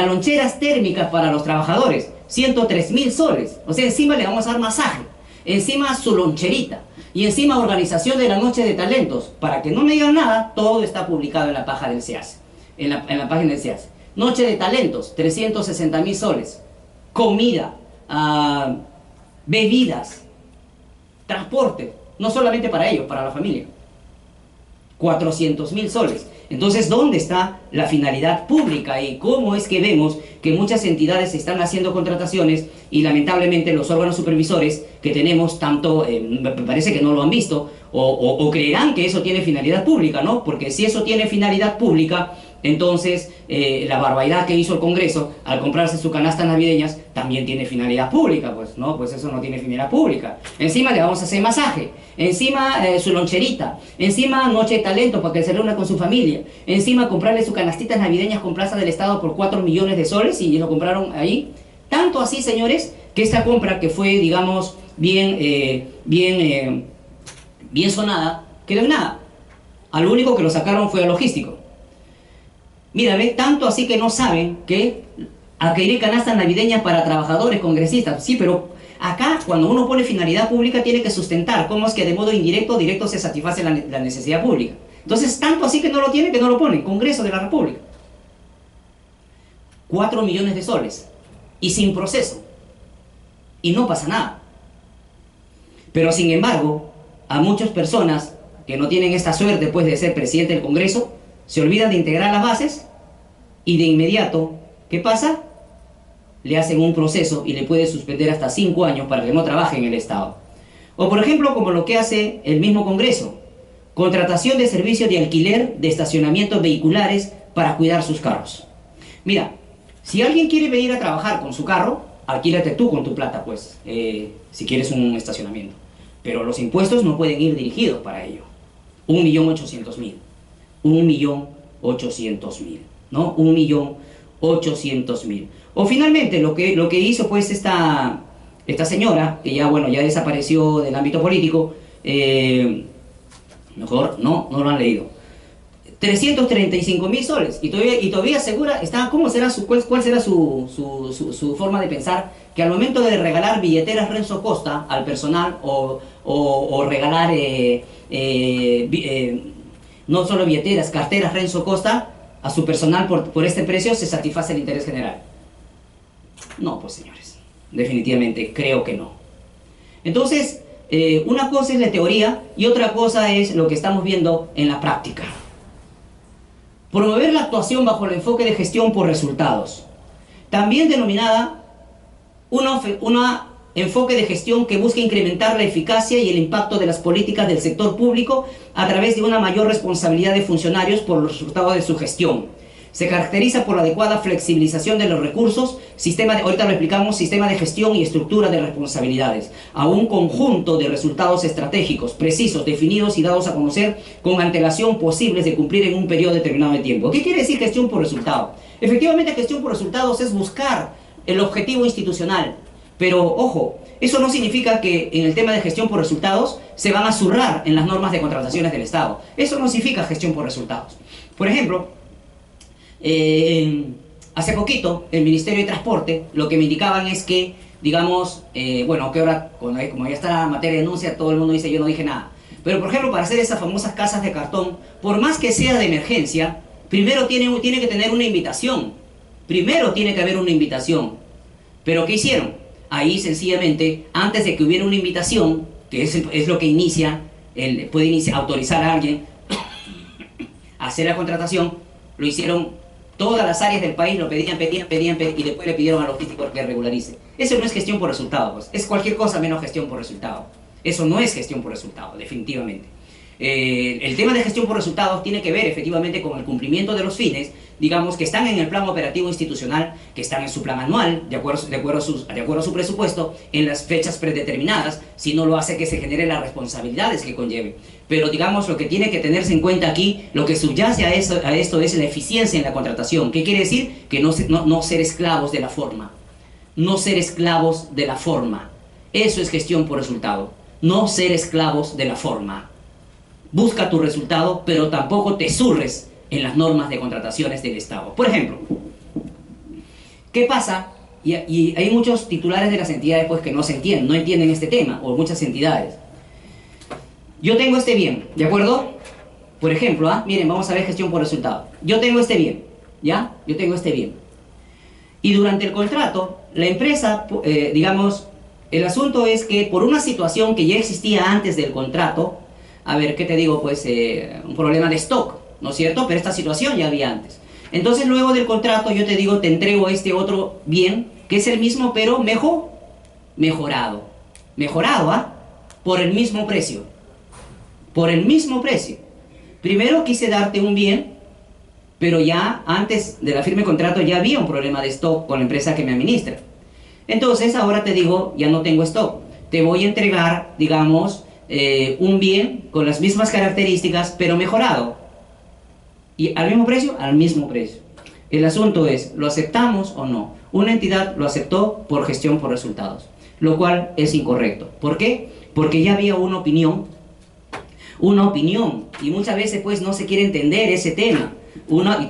loncheras térmicas para los trabajadores, 103.000 soles. O sea, encima le vamos a dar masaje, encima su loncherita, y encima organización de la noche de talentos. Para que no me digan nada, todo está publicado en la página del SEACE. En la página del SEACE. Noche de talentos, 360.000 soles. Comida, bebidas, transporte, no solamente para ellos, para la familia. 400.000 soles. Entonces, ¿dónde está la finalidad pública? ¿Y cómo es que vemos que muchas entidades están haciendo contrataciones y lamentablemente los órganos supervisores que tenemos tanto, me parece que no lo han visto, o creerán que eso tiene finalidad pública, ¿no? Porque si eso tiene finalidad pública, entonces la barbaridad que hizo el Congreso al comprarse sus canastas navideñas también tiene finalidad pública, pues no, pues eso no tiene finalidad pública. Encima le vamos a hacer masaje, encima su loncherita, encima noche de talento para que se reúna con su familia, encima comprarle sus canastitas navideñas con Plaza del Estado por 4 millones de soles y lo compraron ahí. Tanto así, señores, que esta compra que fue, digamos, bien sonada, quedó en nada. Al único que lo sacaron fue a logístico. Mira, ve, tanto así que no saben que adquirir canastas navideñas para trabajadores, congresistas. Sí, pero acá cuando uno pone finalidad pública tiene que sustentar cómo es que de modo indirecto o directo se satisface la necesidad pública. Entonces, tanto así que no lo tiene, que no lo pone. Congreso de la República. 4 millones de soles. Y sin proceso. Y no pasa nada. Pero sin embargo, a muchas personas que no tienen esta suerte pues de ser presidente del Congreso, se olvidan de integrar las bases y de inmediato, ¿qué pasa? Le hacen un proceso y le puede suspender hasta 5 años para que no trabaje en el Estado. O por ejemplo, como lo que hace el mismo Congreso, contratación de servicios de alquiler de estacionamientos vehiculares para cuidar sus carros. Mira, si alguien quiere venir a trabajar con su carro, alquílate tú con tu plata, pues, si quieres un estacionamiento. Pero los impuestos no pueden ir dirigidos para ello. 1.800.000. 1.800.000, ¿no? 1.800.000. O finalmente, lo que hizo pues esta señora, que ya, bueno, ya desapareció del ámbito político, mejor no lo han leído. 335.000 soles, y todavía segura, ¿cómo será cuál será su forma de pensar? Que al momento de regalar billeteras Renzo Costa al personal, o regalar no solo billeteras, carteras Renzo Costa a su personal por este precio, se satisface el interés general. No, pues señores, definitivamente creo que no. Entonces, una cosa es la teoría y otra cosa es lo que estamos viendo en la práctica. Promover la actuación bajo el enfoque de gestión por resultados, también denominada una enfoque de gestión que busca incrementar la eficacia y el impacto de las políticas del sector público a través de una mayor responsabilidad de funcionarios por los resultados de su gestión. Se caracteriza por la adecuada flexibilización de los recursos, ahorita lo explicamos, sistema de gestión y estructura de responsabilidades, a un conjunto de resultados estratégicos, precisos, definidos y dados a conocer con antelación posibles de cumplir en un periodo determinado de tiempo. ¿Qué quiere decir gestión por resultado? Efectivamente, gestión por resultados es buscar el objetivo institucional. Pero, ojo, eso no significa que en el tema de gestión por resultados se van a zurrar en las normas de contrataciones del Estado. Eso no significa gestión por resultados. Por ejemplo, hace poquito, el Ministerio de Transporte, lo que me indicaban es que, digamos, bueno, que ahora, como ya está la materia de denuncia, todo el mundo dice, yo no dije nada. Pero, por ejemplo, para hacer esas famosas casas de cartón, por más que sea de emergencia, primero tiene que tener una invitación. Primero tiene que haber una invitación. ¿Pero qué hicieron? Ahí sencillamente, antes de que hubiera una invitación, que es lo que puede autorizar a alguien hacer la contratación, lo hicieron todas las áreas del país, lo pedían, y después le pidieron a logístico que regularice. Eso no es gestión por resultado, pues. Es cualquier cosa menos gestión por resultado. Eso no es gestión por resultado, definitivamente. El tema de gestión por resultados tiene que ver efectivamente con el cumplimiento de los fines, digamos, que están en el plan operativo institucional, que están en su plan anual, de acuerdo a su presupuesto, en las fechas predeterminadas. Si no lo hace, que se generen las responsabilidades que conlleve. Pero digamos, lo que tiene que tenerse en cuenta aquí, lo que subyace a esto es la eficiencia en la contratación. ¿Qué quiere decir? Que no ser esclavos de la forma. No ser esclavos de la forma. Eso es gestión por resultado. No ser esclavos de la forma. Busca tu resultado, pero tampoco te zurres en las normas de contrataciones del Estado. Por ejemplo, ¿qué pasa? Y hay muchos titulares de las entidades pues, que no entienden este tema, o muchas entidades. Yo tengo este bien, ¿de acuerdo? Por ejemplo, miren, vamos a ver gestión por resultado. Yo tengo este bien, ¿ya? Yo tengo este bien. Y durante el contrato, la empresa, digamos, el asunto es que por una situación que ya existía antes del contrato, a ver, ¿qué te digo? Pues un problema de stock, ¿no es cierto? Pero esta situación ya había antes. Entonces, luego del contrato, yo te digo, te entrego este otro bien, que es el mismo, pero mejorado. Mejorado, por el mismo precio. Por el mismo precio. Primero quise darte un bien, pero ya antes de la firma de contrato ya había un problema de stock con la empresa que me administra. Entonces, ahora te digo, ya no tengo stock. Te voy a entregar, digamos, un bien con las mismas características, pero mejorado. ¿Y al mismo precio? Al mismo precio. El asunto es, ¿lo aceptamos o no? Una entidad lo aceptó por gestión por resultados, lo cual es incorrecto. ¿Por qué? Porque ya había una opinión, y muchas veces pues no se quiere entender ese tema.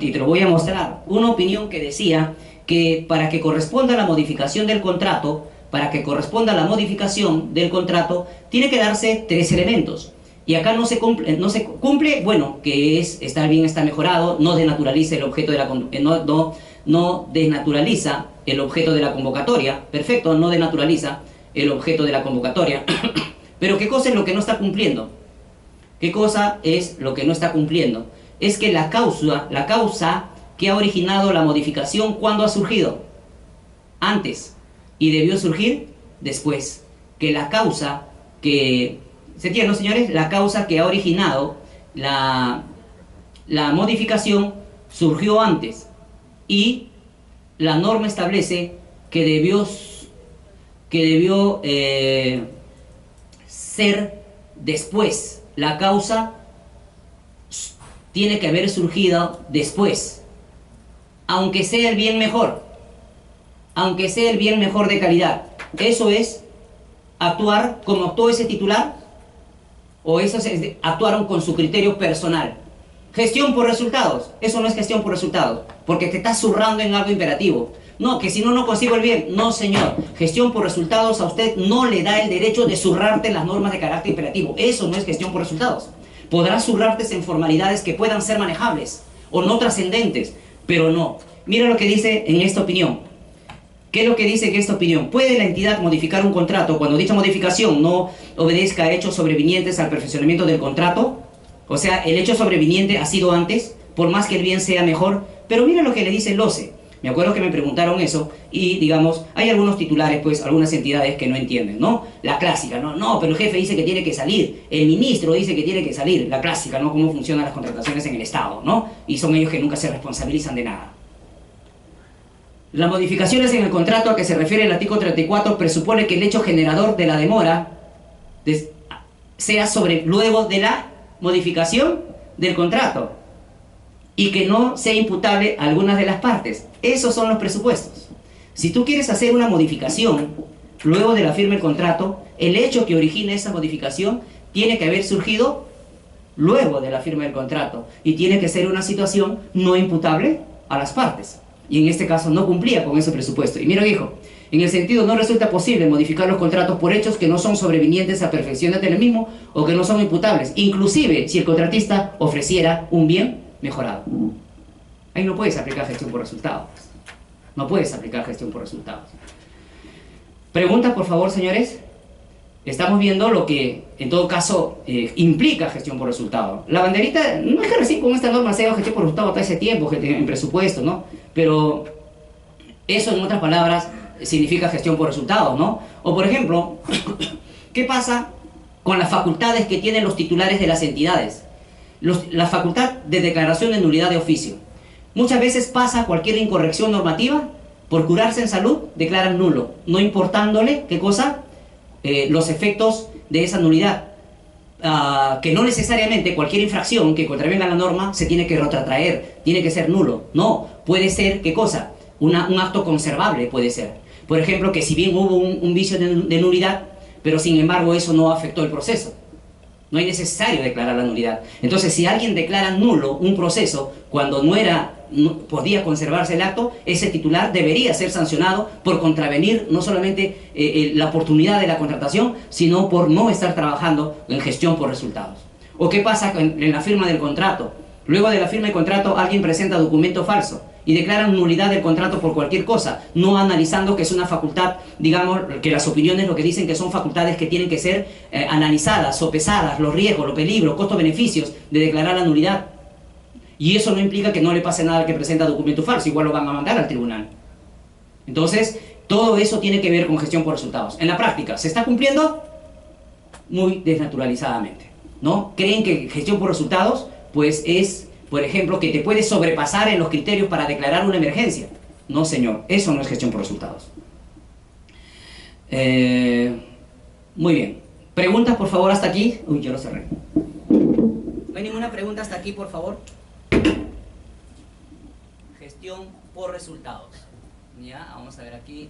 Y te lo voy a mostrar. Una opinión que decía que para que corresponda la modificación del contrato, tiene que darse 3 elementos. Y acá no se cumple, bueno, que es, está bien, está mejorado, no denaturaliza el objeto de la, no denaturaliza el objeto de la convocatoria, perfecto, no denaturaliza el objeto de la convocatoria. Pero ¿qué cosa es lo que no está cumpliendo? ¿Qué cosa es lo que no está cumpliendo? Es que la causa que ha originado la modificación, ¿cuándo ha surgido? Antes. Y debió surgir después. Que la causa que... ¿Se entiende, no, señores? La causa que ha originado la modificación surgió antes. Y la norma establece que debió ser después. La causa tiene que haber surgido después. Aunque sea el bien mejor. Aunque sea el bien mejor de calidad. Eso es actuar como actuó ese titular, o eso es, actuaron con su criterio personal. Gestión por resultados. Eso no es gestión por resultados, porque te estás zurrando en algo imperativo. No, que si no consigo el bien. No, señor. Gestión por resultados a usted no le da el derecho de zurrarte en las normas de carácter imperativo. Eso no es gestión por resultados. Podrás zurrarte en formalidades que puedan ser manejables o no trascendentes, pero no. Mira lo que dice en esta opinión. ¿Qué es lo que dice en esta opinión? ¿Puede la entidad modificar un contrato cuando dicha modificación no obedezca a hechos sobrevinientes al perfeccionamiento del contrato? O sea, el hecho sobreviniente ha sido antes, por más que el bien sea mejor. Pero mira lo que le dice el LOCE. Me acuerdo que me preguntaron eso y, digamos, hay algunos titulares, pues, algunas entidades que no entienden, ¿no? La clásica, ¿no? No, pero el jefe dice que tiene que salir, el ministro dice que tiene que salir. La clásica, ¿no? Cómo funcionan las contrataciones en el Estado, ¿no? Y son ellos que nunca se responsabilizan de nada. Las modificaciones en el contrato a que se refiere el artículo 34 presupone que el hecho generador de la demora sea luego de la modificación del contrato y que no sea imputable a algunas de las partes. Esos son los presupuestos. Si tú quieres hacer una modificación luego de la firma del contrato, el hecho que origina esa modificación tiene que haber surgido luego de la firma del contrato y tiene que ser una situación no imputable a las partes. Y en este caso no cumplía con ese presupuesto. Y mira, dijo, en el sentido no resulta posible modificar los contratos por hechos que no son sobrevinientes a perfecciones del mismo o que no son imputables, inclusive si el contratista ofreciera un bien mejorado. Ahí no puedes aplicar gestión por resultados. No puedes aplicar gestión por resultados. Pregunta, por favor, señores. estamos viendo lo que, en todo caso, implica gestión por resultado. La banderita, no es que recién con esta norma sea gestión por resultado hasta ese tiempo, en presupuesto, ¿no? Pero eso, en otras palabras, significa gestión por resultados, ¿no? O, por ejemplo, ¿qué pasa con las facultades que tienen los titulares de las entidades? La facultad de declaración de nulidad de oficio. Muchas veces pasa cualquier incorrección normativa, por curarse en salud, declaran nulo, no importándole, ¿qué cosa? Los efectos de esa nulidad. Que no necesariamente cualquier infracción que contravenga la norma se tiene que retrotraer, tiene que ser nulo. No, puede ser, ¿qué cosa? Un acto conservable puede ser. Por ejemplo, que si bien hubo un vicio de nulidad, pero sin embargo eso no afectó el proceso. No es necesario declarar la nulidad. Entonces, si alguien declara nulo un proceso cuando no podía conservarse el acto, ese titular debería ser sancionado por contravenir no solamente la oportunidad de la contratación, sino por no estar trabajando en gestión por resultados. ¿O qué pasa en la firma del contrato? Luego de la firma del contrato, alguien presenta documento falso y declara nulidad del contrato por cualquier cosa, no analizando que es una facultad, digamos, que las opiniones lo que dicen que son facultades que tienen que ser analizadas, sopesadas, los riesgos, los peligros, costos-beneficios de declarar la nulidad. Y eso no implica que no le pase nada al que presenta documento falso, igual lo van a mandar al tribunal. Entonces, todo eso tiene que ver con gestión por resultados. En la práctica, ¿se está cumpliendo? Muy desnaturalizadamente, ¿no? Creen que gestión por resultados, pues es, por ejemplo, que te puedes sobrepasar en los criterios para declarar una emergencia. No, señor, eso no es gestión por resultados. Muy bien. ¿Preguntas, por favor, hasta aquí? Uy, ya lo cerré. ¿No hay ninguna pregunta hasta aquí, por favor? Gestión por resultados. Ya, vamos a ver aquí.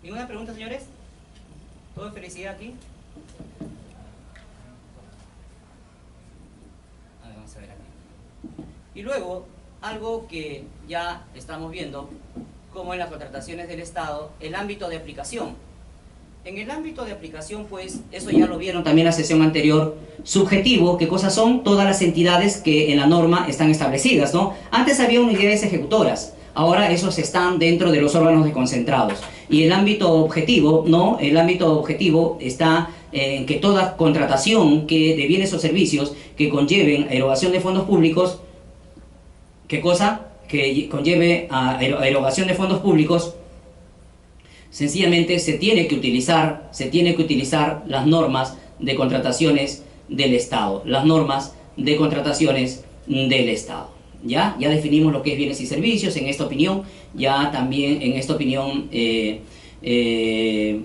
¿Ninguna pregunta, señores? ¿Todo felicidad aquí? A ver, vamos a ver aquí. Y luego, algo que ya estamos viendo, como en las contrataciones del Estado, el ámbito de aplicación. En el ámbito de aplicación, pues, eso ya lo vieron también en la sesión anterior, subjetivo, ¿qué cosas son? Todas las entidades que en la norma están establecidas, ¿no? Antes había unidades ejecutoras, ahora esos están dentro de los órganos desconcentrados. Y el ámbito objetivo, ¿no? El ámbito objetivo está en que toda contratación de bienes o servicios que conlleven erogación de fondos públicos, ¿qué cosa? Que conlleve a erogación de fondos públicos, sencillamente se tiene que utilizar las normas de contrataciones del Estado, las normas de contrataciones del Estado. ¿Ya? Ya definimos lo que es bienes y servicios en esta opinión, ya también en esta opinión,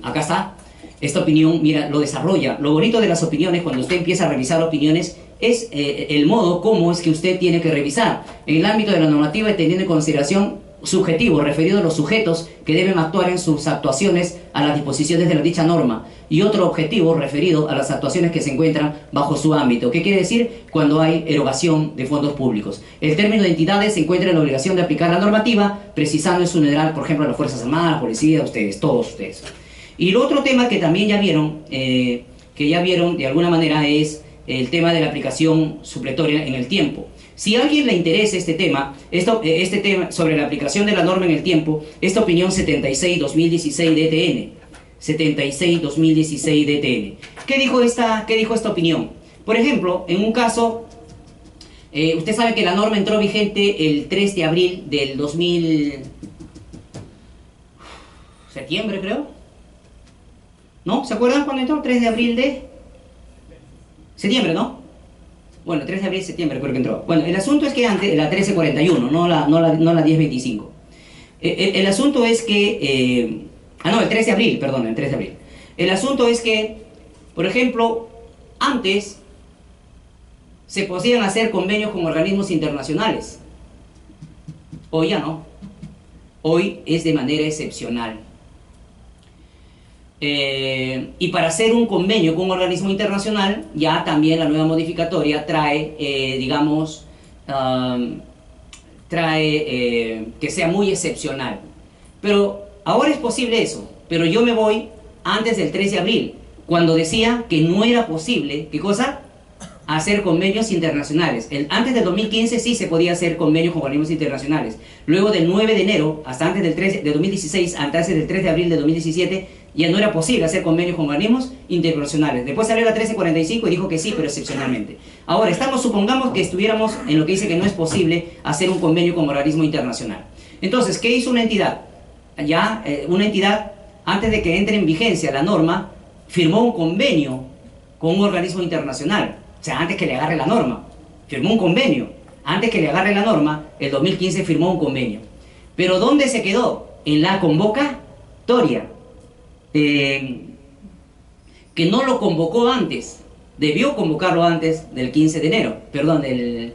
acá está, esta opinión, mira, lo desarrolla. Lo bonito de las opiniones, cuando usted empieza a revisar opiniones, es el modo como es que usted tiene que revisar. En el ámbito de la normativa, teniendo en consideración subjetivo, referido a los sujetos que deben actuar en sus actuaciones a las disposiciones de la dicha norma, y otro objetivo referido a las actuaciones que se encuentran bajo su ámbito. ¿Qué quiere decir? Cuando hay erogación de fondos públicos. El término de entidades se encuentra en la obligación de aplicar la normativa, precisando en su general, por ejemplo, a las Fuerzas Armadas, la Policía, ustedes, todos ustedes. Y el otro tema que también ya vieron, de alguna manera, es el tema de la aplicación supletoria en el tiempo. Si a alguien le interesa este tema sobre la aplicación de la norma en el tiempo, esta opinión 76-2016 DTN, 76-2016 DTN. ¿Qué dijo esta opinión? Por ejemplo, en un caso, usted sabe que la norma entró vigente el 3 de abril del 2000... septiembre, creo. ¿No? ¿Se acuerdan cuando entró? 3 de abril de... septiembre, ¿no? Bueno, 3 de abril, septiembre creo que entró. Bueno, el asunto es que antes, la 1341, no la 1025. El asunto es que... el 3 de abril, perdón, el 3 de abril. El asunto es que, por ejemplo, antes se podían hacer convenios con organismos internacionales. Hoy ya no. Hoy es de manera excepcional. Y para hacer un convenio con un organismo internacional, ya también la nueva modificatoria trae, que sea muy excepcional. Pero ahora es posible eso, pero yo me voy antes del 3 de abril, cuando decía que no era posible, ¿qué cosa? hacer convenios internacionales. Antes del 2015 sí se podía hacer convenios con organismos internacionales. Luego del 9 de enero, hasta antes del 3 de 2016, antes del 3 de abril de 2017, ya no era posible hacer convenios con organismos internacionales. Después salió la 1345 y dijo que sí, pero excepcionalmente. Ahora, supongamos que estuviéramos en lo que dice que no es posible hacer un convenio con organismo internacional. Entonces, ¿qué hizo una entidad? Una entidad, antes de que entre en vigencia la norma, firmó un convenio con un organismo internacional. O sea, antes que le agarre la norma, firmó un convenio. Antes que le agarre la norma, el 2015 firmó un convenio. Pero ¿dónde se quedó? En la convocatoria. Que no lo convocó antes. Debió convocarlo antes del 15 de enero, perdón, del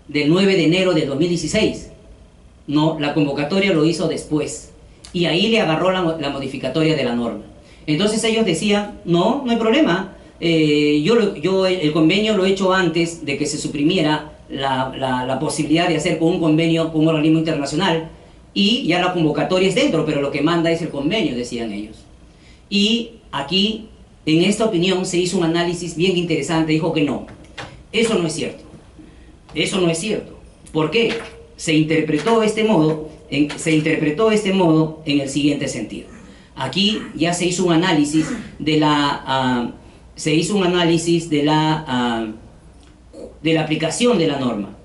9 de enero del 2016. No, la convocatoria lo hizo después. Y ahí le agarró la modificatoria de la norma. Entonces ellos decían, no hay problema. Yo el convenio lo he hecho antes de que se suprimiera la posibilidad de hacer con un convenio con un organismo internacional, y ya la convocatoria es dentro, pero lo que manda es el convenio, decían ellos. Y aquí, en esta opinión, se hizo un análisis bien interesante. Dijo que no, eso no es cierto. Eso no es cierto. ¿Por qué? Se interpretó este modo en el siguiente sentido. Aquí ya se hizo un análisis de la aplicación de la norma.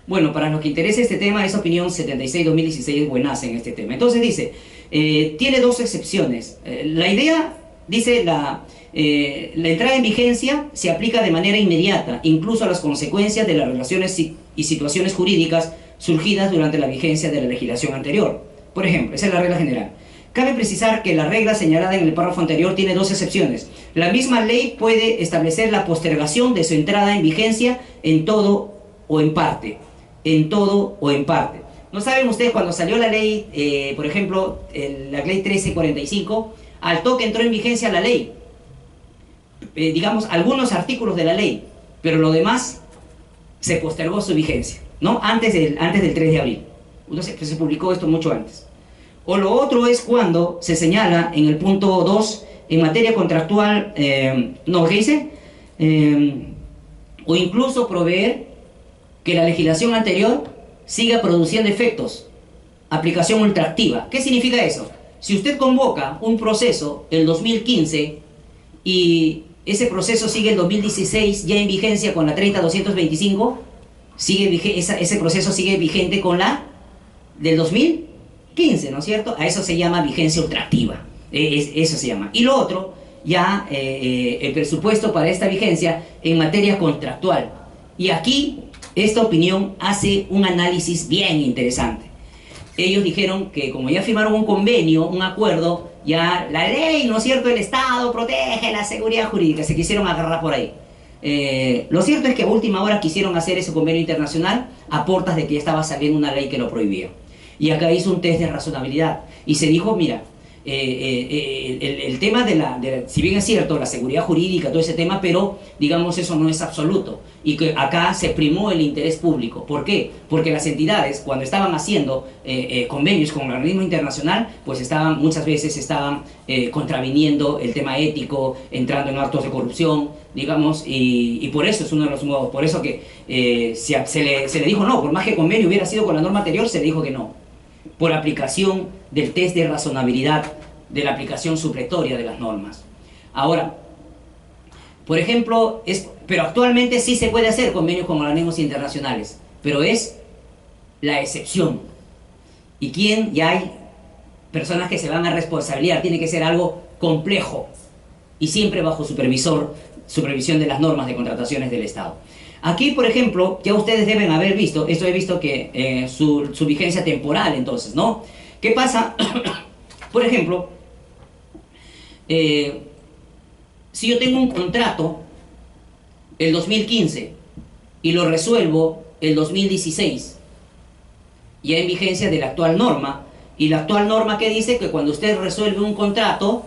Bueno, para los que interese este tema, esa opinión 76-2016 es buenaza en este tema. Entonces dice, tiene dos excepciones. La idea, dice, la entrada en vigencia se aplica de manera inmediata, incluso a las consecuencias de las relaciones y situaciones jurídicas surgidas durante la vigencia de la legislación anterior. Por ejemplo, esa es la regla general. Cabe precisar que la regla señalada en el párrafo anterior tiene dos excepciones. La misma ley puede establecer la postergación de su entrada en vigencia en todo o en parte. En todo o en parte. ¿No saben ustedes cuando salió la ley, por ejemplo, la ley 1345, al toque entró en vigencia la ley? Digamos, algunos artículos de la ley, pero lo demás se postergó su vigencia, ¿no? Antes del 3 de abril. Entonces, se publicó esto mucho antes. O lo otro es cuando se señala en el punto 2, en materia contractual, ¿qué dice? O incluso proveer que la legislación anterior siga produciendo efectos. Aplicación ultraactiva. ¿Qué significa eso? Si usted convoca un proceso el 2015 y ese proceso sigue el 2016 ya en vigencia con la 30.225, ese proceso sigue vigente con la del 2015, ¿no es cierto? A eso se llama vigencia ultraactiva. Eso se llama. Y lo otro, ya el presupuesto para esta vigencia en materia contractual. Y aquí esta opinión hace un análisis bien interesante. Ellos dijeron que como ya firmaron un convenio, un acuerdo, ya la ley, ¿no es cierto?, el Estado protege la seguridad jurídica, se quisieron agarrar por ahí. Lo cierto es que a última hora quisieron hacer ese convenio internacional a portas de que ya estaba saliendo una ley que lo prohibía. Y acá hizo un test de razonabilidad y se dijo, mira, el tema si bien es cierto, la seguridad jurídica, todo ese tema, pero digamos eso no es absoluto, y que acá se primó el interés público. ¿Por qué? Porque las entidades, cuando estaban haciendo convenios con el organismo internacional, pues muchas veces estaban contraviniendo el tema ético, entrando en actos de corrupción, digamos, y por eso es uno de los modos, por eso que se le dijo no, por más que el convenio hubiera sido con la norma anterior, se le dijo que no, por aplicación del test de razonabilidad de la aplicación supletoria de las normas. Ahora, por ejemplo, pero actualmente sí se puede hacer convenios con organismos internacionales, pero es la excepción. Y ya hay personas que se van a responsabilizar, tiene que ser algo complejo y siempre bajo supervisión de las normas de contrataciones del Estado. Aquí, por ejemplo, ya ustedes deben haber visto, esto he visto que su vigencia temporal, entonces, ¿no? ¿Qué pasa? Por ejemplo, si yo tengo un contrato el 2015 y lo resuelvo el 2016, ya en vigencia de la actual norma, y la actual norma que dice que cuando usted resuelve un contrato,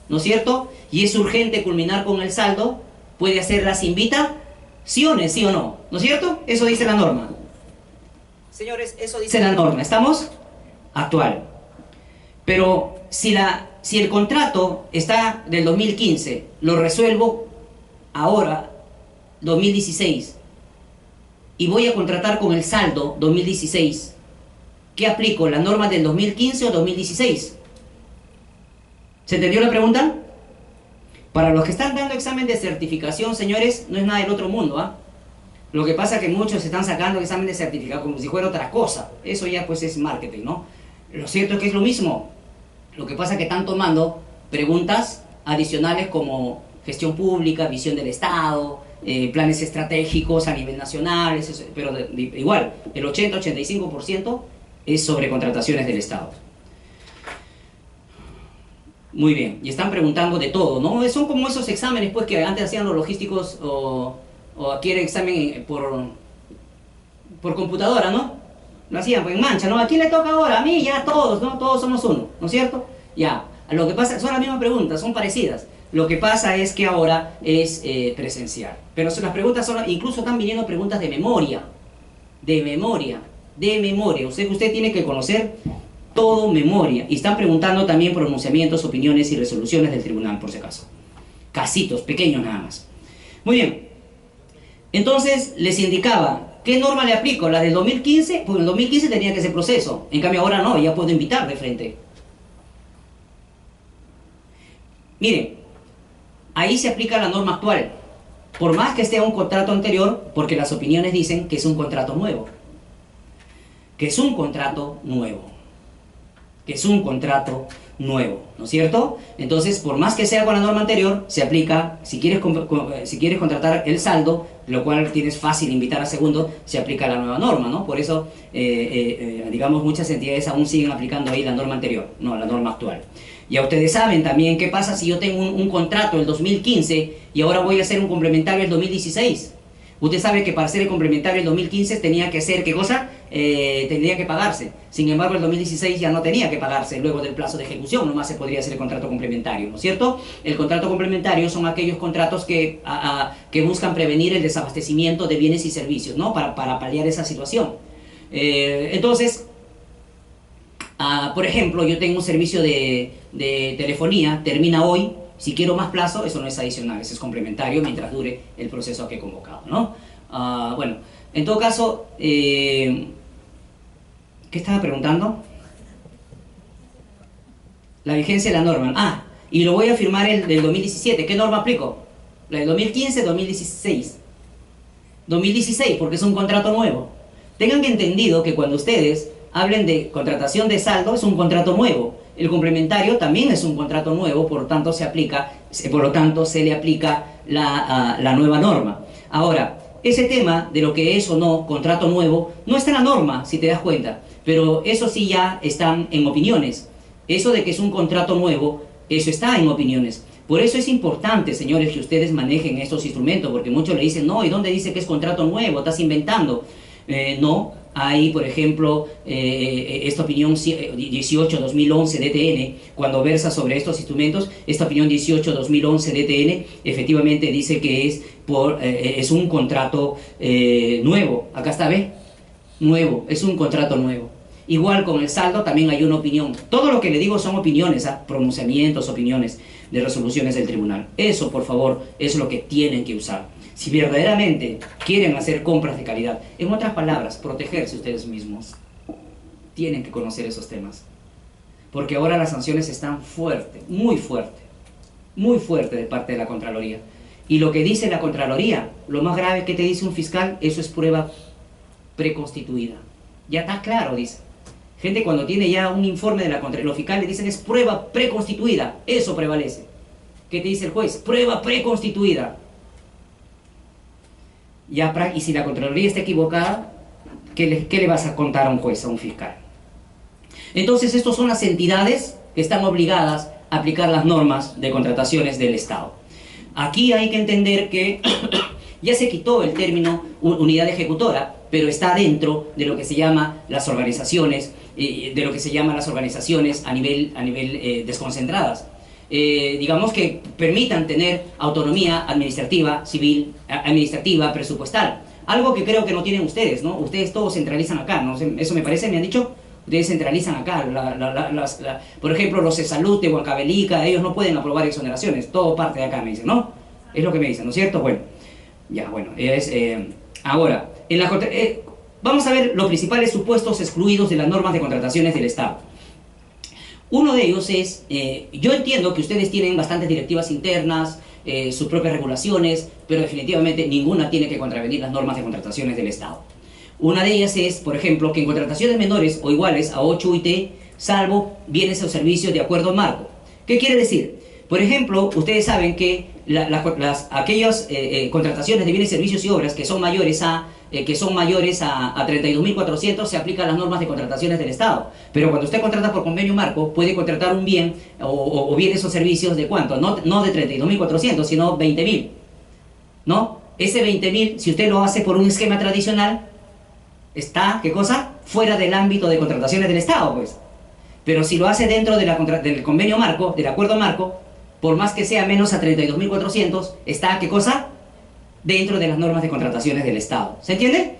¿no es cierto?, y es urgente culminar con el saldo, puede hacer las invitaciones, ¿sí o no? ¿No es cierto? Eso dice la norma. Señores, eso dice la norma. ¿Estamos? Actual. Pero si el contrato está del 2015, lo resuelvo ahora, 2016 y voy a contratar con el saldo 2016, ¿qué aplico? ¿La norma del 2015 o 2016? ¿Se entendió la pregunta? Para los que están dando examen de certificación, señores, no es nada del otro mundo, ¿ah? Lo que pasa es que muchos están sacando examen de certificado como si fuera otra cosa. Eso ya pues es marketing, ¿no? Lo cierto es que es lo mismo. Lo que pasa es que están tomando preguntas adicionales como gestión pública, visión del Estado, planes estratégicos a nivel nacional, pero igual, el 80-85% es sobre contrataciones del Estado. Muy bien, y están preguntando de todo, ¿no? Son como esos exámenes pues que antes hacían los logísticos o aquí era examen por computadora, ¿no? Lo hacían pues en mancha, ¿no? ¿A quién le toca ahora? A mí, ya todos, ¿no? Todos somos uno, ¿no es cierto? Ya, lo que pasa, son las mismas preguntas, son parecidas. Lo que pasa es que ahora es presencial. Pero las preguntas son, incluso están viniendo preguntas de memoria. De memoria, de memoria. Usted tiene que conocer todo memoria. Y están preguntando también pronunciamientos, opiniones y resoluciones del tribunal, por si acaso. Casitos, pequeños nada más. Muy bien. Entonces, les indicaba, ¿qué norma le aplico? ¿La del 2015? Pues en el 2015 tenía que ser proceso. En cambio ahora no, ya puedo invitar de frente. Miren, ahí se aplica la norma actual. Por más que esté un contrato anterior, porque las opiniones dicen que es un contrato nuevo. Que es un contrato nuevo. Que es un contrato nuevo, ¿no es cierto? Entonces, por más que sea con la norma anterior, se aplica, si quieres contratar el saldo, lo cual tienes fácil invitar a segundo, se aplica la nueva norma, ¿no? Por eso, digamos, muchas entidades aún siguen aplicando ahí la norma anterior, no, la norma actual. Ya ustedes saben también qué pasa si yo tengo un contrato el 2015 y ahora voy a hacer un complementario el 2016. Usted sabe que para hacer el complementario el 2015 tenía que hacer, ¿qué cosa? Tendría que pagarse. Sin embargo, el 2016 ya no tenía que pagarse luego del plazo de ejecución, nomás se podría hacer el contrato complementario, ¿no es cierto? El contrato complementario son aquellos contratos que buscan prevenir el desabastecimiento de bienes y servicios, ¿no? Para paliar esa situación. Entonces, por ejemplo, yo tengo un servicio de telefonía, termina hoy. Si quiero más plazo, eso no es adicional, eso es complementario mientras dure el proceso que he convocado, ¿no? Bueno, en todo caso, ¿qué estaba preguntando? La vigencia de la norma. Y lo voy a firmar el del 2017. ¿Qué norma aplico? La del 2015, 2016. 2016, porque es un contrato nuevo. Tengan entendido que cuando ustedes hablen de contratación de saldo, es un contrato nuevo. El complementario también es un contrato nuevo, por lo tanto se le aplica la nueva norma. Ahora, ese tema de lo que es o no contrato nuevo no está en la norma, si te das cuenta, pero eso sí ya están en opiniones. Eso de que es un contrato nuevo, eso está en opiniones. Por eso es importante, señores, que ustedes manejen estos instrumentos, porque muchos le dicen, no, ¿y dónde dice que es contrato nuevo? Estás inventando. No. Hay, por ejemplo, esta opinión 18-2011 DTN, cuando versa sobre estos instrumentos, esta opinión 18-2011 DTN efectivamente dice que es un contrato nuevo. Acá está, ¿ve? Nuevo, es un contrato nuevo. Igual con el saldo también hay una opinión. Todo lo que le digo son opiniones, pronunciamientos, opiniones de resoluciones del tribunal. Eso, por favor, es lo que tienen que usar. Si verdaderamente quieren hacer compras de calidad, en otras palabras, protegerse ustedes mismos, tienen que conocer esos temas. Porque ahora las sanciones están fuertes, muy fuerte de parte de la Contraloría. Y lo que dice la Contraloría, lo más grave que te dice un fiscal, eso es prueba preconstituida. Ya está claro, dice. Gente cuando tiene ya un informe de la Contraloría, los fiscales dicen es prueba preconstituida, eso prevalece. ¿Qué te dice el juez? Prueba preconstituida. Y si la Contraloría está equivocada, ¿qué le vas a contar a un juez, a un fiscal? Entonces, estas son las entidades que están obligadas a aplicar las normas de contrataciones del Estado. Aquí hay que entender que ya se quitó el término unidad ejecutora, pero está dentro de lo que se llama las organizaciones, a nivel desconcentradas. Digamos que permitan tener autonomía administrativa, civil, administrativa, presupuestal. Algo que creo que no tienen ustedes, ¿no? Ustedes todos centralizan acá, ¿no? Eso me parece, me han dicho, ustedes centralizan acá. Por ejemplo, los de salud de Huancavelica, ellos no pueden aprobar exoneraciones, todo parte de acá, me dicen, ¿no? Es lo que me dicen, ¿no es cierto? Bueno, Ya, bueno, ahora, vamos a ver los principales supuestos excluidos de las normas de contrataciones del Estado. Uno de ellos es, yo entiendo que ustedes tienen bastantes directivas internas, sus propias regulaciones, pero definitivamente ninguna tiene que contravenir las normas de contrataciones del Estado. Una de ellas es, por ejemplo, que en contrataciones menores o iguales a 8 UIT, salvo bienes o servicios de acuerdo marco. ¿Qué quiere decir? Por ejemplo, ustedes saben que aquellas contrataciones de bienes, servicios y obras que son mayores a 32.400 se aplican las normas de contrataciones del Estado. Pero cuando usted contrata por convenio marco, puede contratar un bien o bienes o servicios de ¿cuánto? No de 32.400, sino 20.000. ¿No? Ese 20.000, si usted lo hace por un esquema tradicional, está, ¿qué cosa? Fuera del ámbito de contrataciones del Estado, pues. Pero si lo hace dentro del convenio marco, del acuerdo marco, por más que sea menos a 32.400, está, ¿qué cosa? Dentro de las normas de contrataciones del Estado. ¿Se entiende?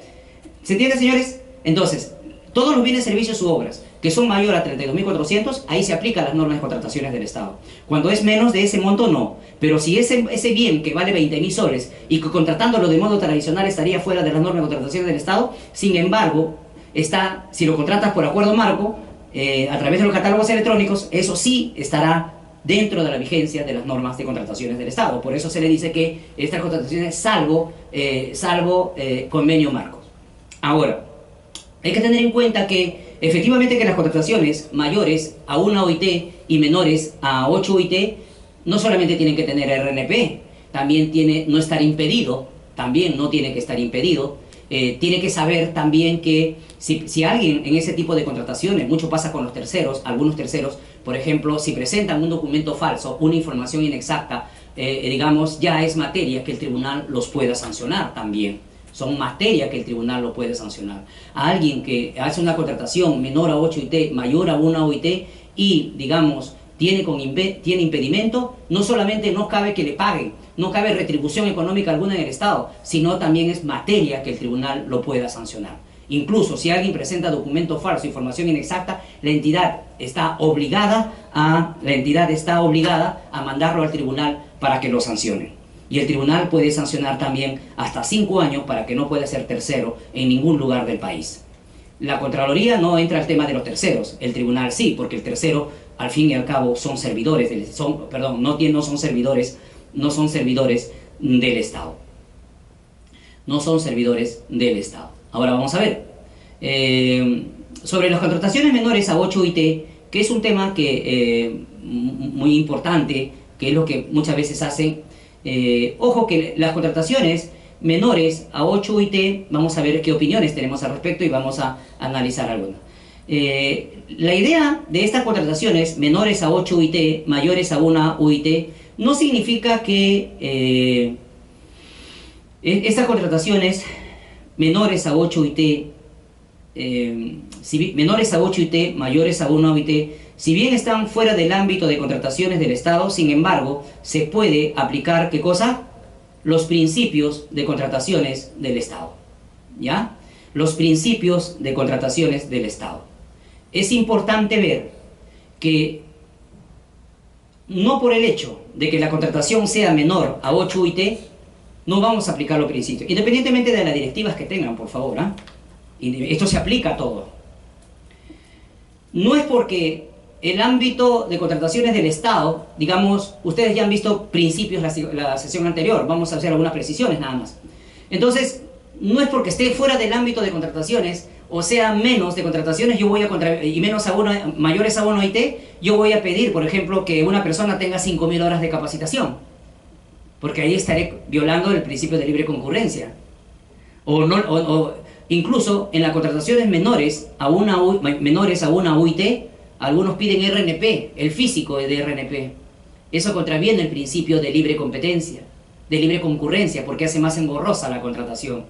¿Se entiende, señores? Entonces, todos los bienes, servicios u obras que son mayor a 32.400, ahí se aplican las normas de contrataciones del Estado. Cuando es menos de ese monto, no. Pero si ese bien que vale 20.000 soles y que contratándolo de modo tradicional estaría fuera de las normas de contrataciones del Estado, sin embargo, si lo contratas por acuerdo marco, a través de los catálogos electrónicos, eso sí estará dentro de la vigencia de las normas de contrataciones del Estado. Por eso se le dice que estas contrataciones salvo convenio marcos. Ahora, hay que tener en cuenta que efectivamente que las contrataciones mayores a 1 OIT y menores a 8 OIT no solamente tienen que tener RNP, también no estar impedido, también no tiene que estar impedido. Tiene que saber también que si alguien en ese tipo de contrataciones, mucho pasa con los terceros, algunos terceros, por ejemplo, si presentan un documento falso, una información inexacta, digamos, ya es materia que el tribunal los pueda sancionar también. Son materia que el tribunal lo puede sancionar. A alguien que hace una contratación menor a 8 OIT, mayor a 1 OIT y, digamos, tiene impedimento, no solamente no cabe que le paguen, no cabe retribución económica alguna en el Estado, sino también es materia que el tribunal lo pueda sancionar. Incluso si alguien presenta documento falso, información inexacta, la entidad está obligada a mandarlo al tribunal para que lo sancione. Y el tribunal puede sancionar también hasta 5 años para que no pueda ser tercero en ningún lugar del país. La Contraloría no entra al tema de los terceros, el tribunal sí, porque el tercero al fin y al cabo son servidores, no son servidores del Estado. No son servidores del Estado. Ahora vamos a ver, sobre las contrataciones menores a 8 UIT, que es un tema muy importante, que es lo que muchas veces hacen. Ojo que las contrataciones menores a 8 UIT, vamos a ver qué opiniones tenemos al respecto y vamos a analizar algunas. La idea de estas contrataciones menores a 8 UIT, mayores a 1 UIT, no significa que estas contrataciones menores a 8 UIT, menores a 8 UIT, mayores a 1 UIT, si bien están fuera del ámbito de contrataciones del Estado, sin embargo, se puede aplicar, ¿qué cosa? Los principios de contrataciones del Estado. ¿Ya? Los principios de contrataciones del Estado. Es importante ver que no por el hecho de que la contratación sea menor a 8 UIT, no vamos a aplicar los principios, independientemente de las directivas que tengan, por favor. Esto se aplica a todo. No es porque el ámbito de contrataciones del Estado, digamos, ustedes ya han visto principios la sesión anterior, vamos a hacer algunas precisiones nada más. Entonces, no es porque esté fuera del ámbito de contrataciones, o sea, menos de contrataciones, y mayores a 1 IT, yo voy a pedir, por ejemplo, que una persona tenga 5.000 horas de capacitación, porque ahí estaré violando el principio de libre concurrencia. Incluso en las contrataciones menores a 1 UIT, algunos piden RNP, el físico de RNP. Eso contraviene el principio de libre competencia, de libre concurrencia, porque hace más engorrosa la contratación.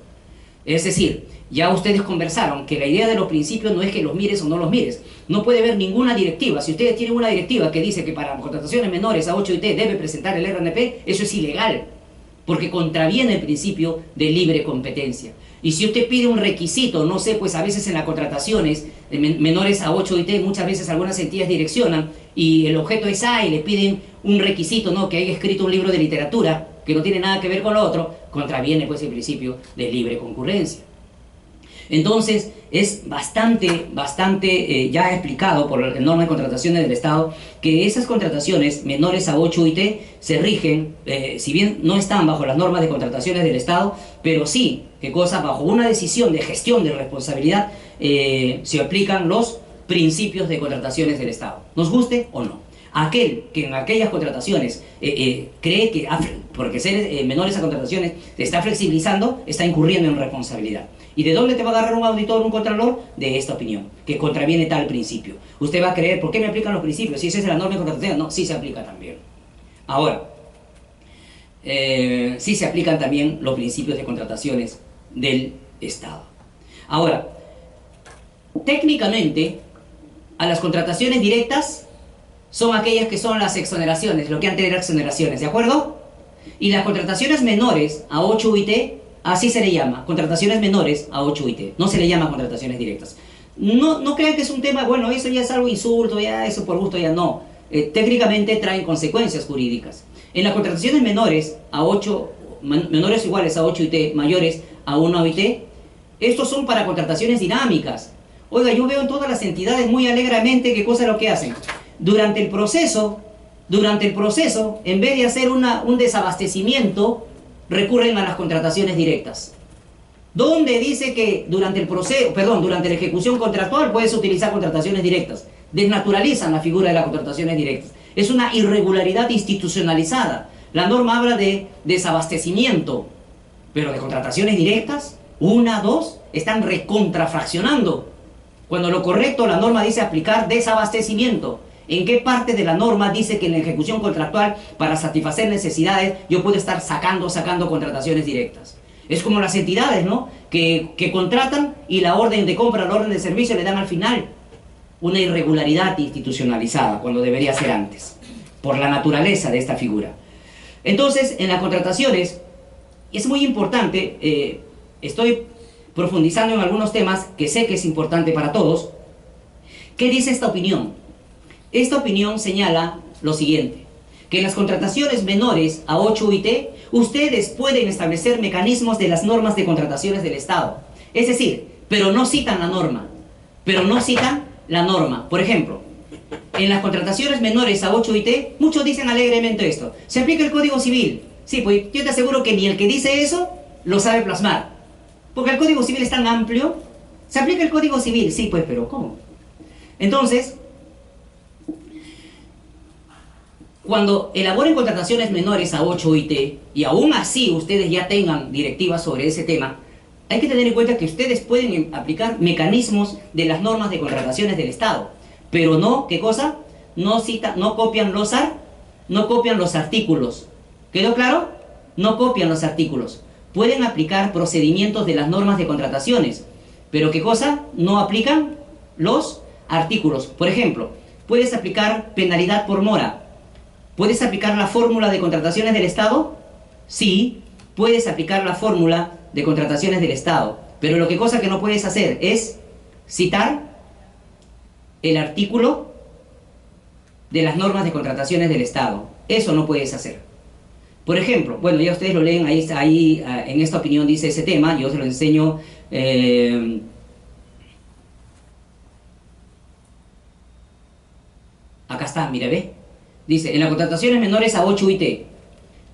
Es decir, ya ustedes conversaron que la idea de los principios no es que los mires o no los mires. No puede haber ninguna directiva. Si ustedes tienen una directiva que dice que para contrataciones menores a 8 IT debe presentar el RNP, eso es ilegal, porque contraviene el principio de libre competencia. Y si usted pide un requisito, no sé, pues a veces en las contrataciones menores a 8 IT, muchas veces algunas entidades direccionan y el objeto es A y le piden un requisito, ¿no? Que haya escrito un libro de literatura, que no tiene nada que ver con lo otro, contraviene pues el principio de libre concurrencia. Entonces, es bastante ya explicado por la norma de contrataciones del Estado que esas contrataciones menores a 8 UIT se rigen, si bien no están bajo las normas de contrataciones del Estado, pero sí, ¿qué cosa? Bajo una decisión de gestión de responsabilidad se aplican los principios de contrataciones del Estado, nos guste o no. Aquel que en aquellas contrataciones cree que, porque ser menores a contrataciones, se está flexibilizando, está incurriendo en responsabilidad. ¿Y de dónde te va a agarrar un auditor, un contralor? De esta opinión, que contraviene tal principio. Usted va a creer, ¿por qué me aplican los principios? Si esa es la norma de contratación, no, sí se aplica también. Ahora, sí se aplican también los principios de contrataciones del Estado. Ahora, técnicamente, a las contrataciones directas son aquellas que son las exoneraciones, lo que antes eran exoneraciones, ¿de acuerdo? Y las contrataciones menores a 8 UIT, así se le llama, contrataciones menores a 8 UIT, no se le llama contrataciones directas. No crean que es un tema, bueno, eso ya es algo insulto, ya eso por gusto, ya no. Técnicamente traen consecuencias jurídicas. En las contrataciones menores a 8, menores o iguales a 8 UIT, mayores a 1 UIT, estos son para contrataciones dinámicas. Oiga, yo veo en todas las entidades muy alegremente qué cosa es lo que hacen. Durante el proceso, en vez de hacer un desabastecimiento, recurren a las contrataciones directas. ¿Dónde dice que durante el proceso, durante la ejecución contractual puedes utilizar contrataciones directas? Desnaturalizan la figura de las contrataciones directas. Es una irregularidad institucionalizada. La norma habla de desabastecimiento, pero de contrataciones directas, 1, 2, están recontrafraccionando. Cuando lo correcto, la norma dice aplicar desabastecimiento. ¿En qué parte de la norma dice que en la ejecución contractual, para satisfacer necesidades, yo puedo estar sacando contrataciones directas? Es como las entidades, ¿no? Que contratan y la orden de compra, la orden de servicio le dan al final. Una irregularidad institucionalizada, cuando debería ser antes, por la naturaleza de esta figura. Entonces, en las contrataciones, es muy importante, estoy profundizando en algunos temas que sé que es importante para todos. ¿Qué dice esta opinión? Esta opinión señala lo siguiente, que en las contrataciones menores a 8 UIT, ustedes pueden establecer mecanismos de las normas de contrataciones del Estado. Es decir, pero no citan la norma. Por ejemplo, en las contrataciones menores a 8 UIT, muchos dicen alegremente esto, se aplica el Código Civil. Sí, pues yo te aseguro que ni el que dice eso lo sabe plasmar. Porque el Código Civil es tan amplio, se aplica el Código Civil. Sí, pues, pero ¿cómo? Entonces, cuando elaboren contrataciones menores a 8 UIT, y aún así ustedes ya tengan directivas sobre ese tema, hay que tener en cuenta que ustedes pueden aplicar mecanismos de las normas de contrataciones del Estado, pero no, ¿qué cosa? No copian los artículos. ¿Quedó claro? No copian los artículos. Pueden aplicar procedimientos de las normas de contrataciones, pero ¿qué cosa? No aplican los artículos. Por ejemplo, puedes aplicar penalidad por mora. ¿Puedes aplicar la fórmula de contrataciones del Estado? Sí, puedes aplicar la fórmula de contrataciones del Estado, pero lo que cosa que no puedes hacer es citar el artículo de las normas de contrataciones del Estado. Eso no puedes hacer. Por ejemplo, bueno, ya ustedes lo leen, ahí en esta opinión dice ese tema, yo se lo enseño. Acá está, mira, ve. Dice, en las contrataciones menores a 8 UIT,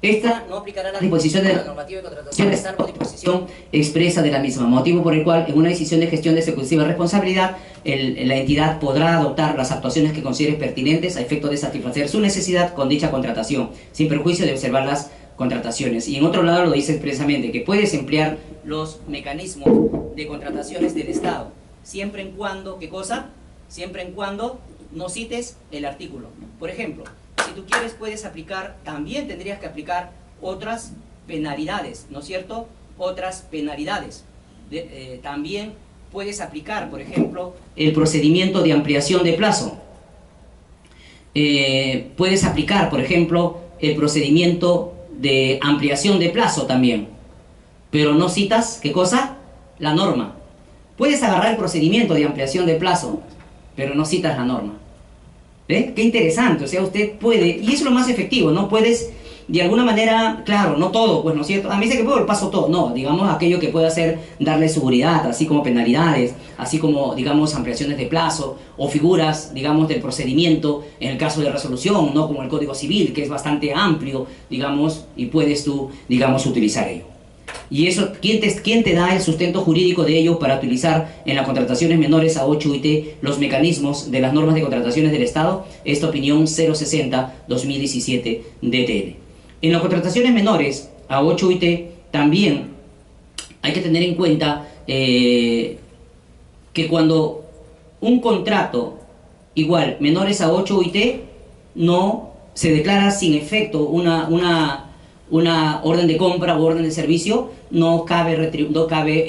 esta no aplicará las disposiciones de la normativa de contrataciones salvo disposición expresa de la misma, motivo por el cual en una decisión de gestión de exclusiva responsabilidad la entidad podrá adoptar las actuaciones que considere pertinentes a efecto de satisfacer su necesidad con dicha contratación, sin perjuicio de observar las contrataciones. Y en otro lado lo dice expresamente, que puedes emplear los mecanismos de contrataciones del Estado, siempre en cuando, ¿qué cosa? Siempre en cuando no cites el artículo. Por ejemplo, si tú quieres puedes aplicar, también tendrías que aplicar otras penalidades, ¿no es cierto? Otras penalidades. También puedes aplicar, por ejemplo, el procedimiento de ampliación de plazo. Puedes aplicar, por ejemplo, el procedimiento de ampliación de plazo también. Pero no citas, ¿qué cosa? La norma. Puedes agarrar el procedimiento de ampliación de plazo, pero no citas la norma. ¿Ve? Qué interesante, o sea, usted puede, y eso es lo más efectivo, ¿no? Puedes de alguna manera, claro, no todo, pues, ¿no es cierto? A mí dice que puedo, paso todo, no, digamos aquello que puede hacer darle seguridad, así como penalidades, así como, digamos, ampliaciones de plazo o figuras, digamos, del procedimiento en el caso de resolución, ¿no? Como el Código Civil, que es bastante amplio, digamos, y puedes tú, digamos, utilizar ello. Y eso, ¿quién te da el sustento jurídico de ello para utilizar en las contrataciones menores a 8 UIT los mecanismos de las normas de contrataciones del Estado? Esta opinión 060-2017 DTN. En las contrataciones menores a 8 UIT también hay que tener en cuenta que cuando un contrato igual menores a 8 UIT no se declara sin efecto una orden de compra o orden de servicio, no cabe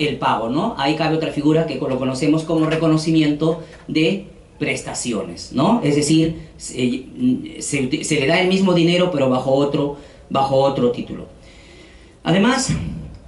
el pago, ¿no? Ahí cabe otra figura que lo conocemos como reconocimiento de prestaciones, ¿no? Es decir, se le da el mismo dinero pero bajo otro título. Además,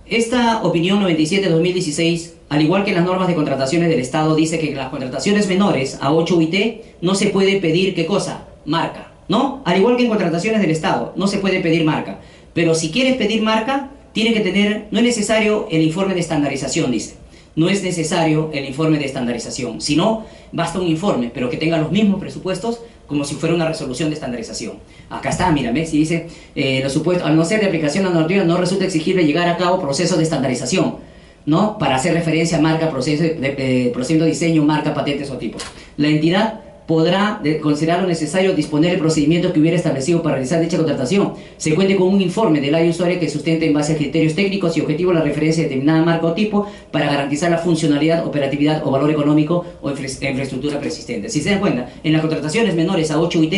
esta opinión 97-2016, al igual que las normas de contrataciones del Estado, dice que en las contrataciones menores a 8 UIT no se puede pedir, ¿qué cosa? Marca, ¿no? Al igual que en contrataciones del Estado, no se puede pedir marca. Pero si quieres pedir marca, tiene que tener, no es necesario el informe de estandarización, dice. No es necesario el informe de estandarización, sino basta un informe, pero que tenga los mismos presupuestos como si fuera una resolución de estandarización. Acá está, mírame, si dice, los supuestos, al no ser de aplicación a la normativa, no resulta exigible llegar a cabo procesos de estandarización, ¿no? Para hacer referencia a marca, procedimiento de diseño, marca, patentes o tipos. La entidad podrá considerar lo necesario disponer el procedimiento que hubiera establecido para realizar dicha contratación. Se cuente con un informe del área usuaria que sustente en base a criterios técnicos y objetivos la referencia de determinada marca o tipo para garantizar la funcionalidad, operatividad o valor económico o infraestructura persistente. Si se dan cuenta, en las contrataciones menores a 8 UIT,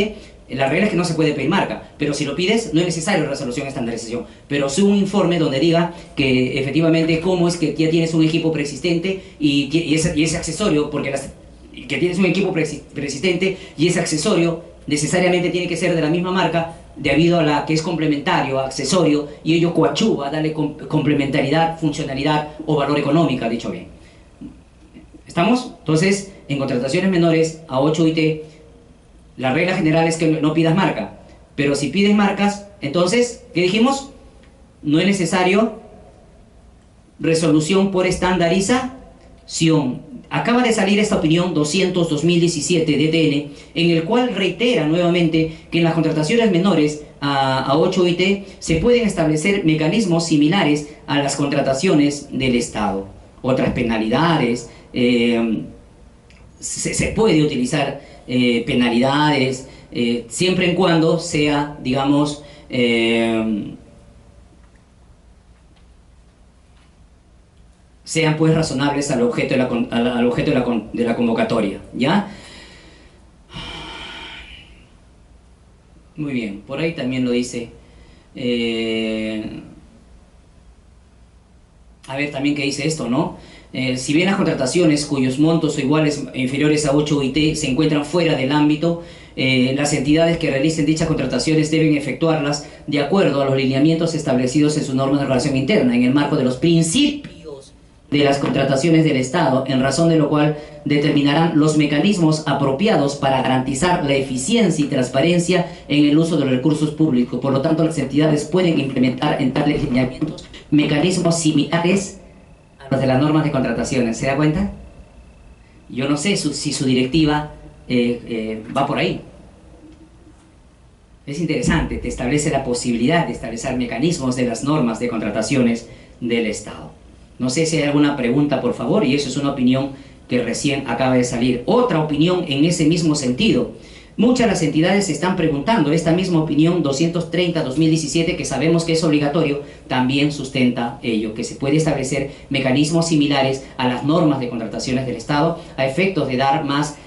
la regla es que no se puede pedir marca, pero si lo pides no es necesario resolución de estandarización, pero sí un informe donde diga que efectivamente cómo es que ya tienes un equipo preexistente y ese accesorio, porque que tienes un equipo preexistente y ese accesorio necesariamente tiene que ser de la misma marca debido a la que es complementario, accesorio, y ello coadyuva a darle complementariedad, funcionalidad o valor económica, dicho bien. ¿Estamos? Entonces, en contrataciones menores a 8 UIT, la regla general es que no pidas marca, pero si pides marcas, entonces, ¿qué dijimos? No es necesario resolución por estandarización. Acaba de salir esta opinión 200-2017 DTN, en el cual reitera nuevamente que en las contrataciones menores a 8 UIT se pueden establecer mecanismos similares a las contrataciones del Estado. Otras penalidades, se puede utilizar penalidades, siempre en cuando sea, digamos, sean pues razonables al objeto de la convocatoria, ¿ya? Muy bien, por ahí también lo dice. A ver también qué dice esto, ¿no? Si bien las contrataciones cuyos montos son iguales o inferiores a 8 UIT se encuentran fuera del ámbito, las entidades que realicen dichas contrataciones deben efectuarlas de acuerdo a los lineamientos establecidos en sus normas de relación interna, en el marco de los principios de las contrataciones del Estado, en razón de lo cual determinarán los mecanismos apropiados para garantizar la eficiencia y transparencia en el uso de los recursos públicos. Por lo tanto, las entidades pueden implementar en tales lineamientos mecanismos similares a los de las normas de contrataciones. ¿Se da cuenta? Yo no sé si su directiva va por ahí. Es interesante, te establece la posibilidad de establecer mecanismos de las normas de contrataciones del Estado. No sé si hay alguna pregunta, por favor, y eso es una opinión que recién acaba de salir. Otra opinión en ese mismo sentido. Muchas de las entidades se están preguntando, esta misma opinión 230-2017, que sabemos que es obligatorio, también sustenta ello, que se puede establecer mecanismos similares a las normas de contrataciones del Estado, a efectos de dar más,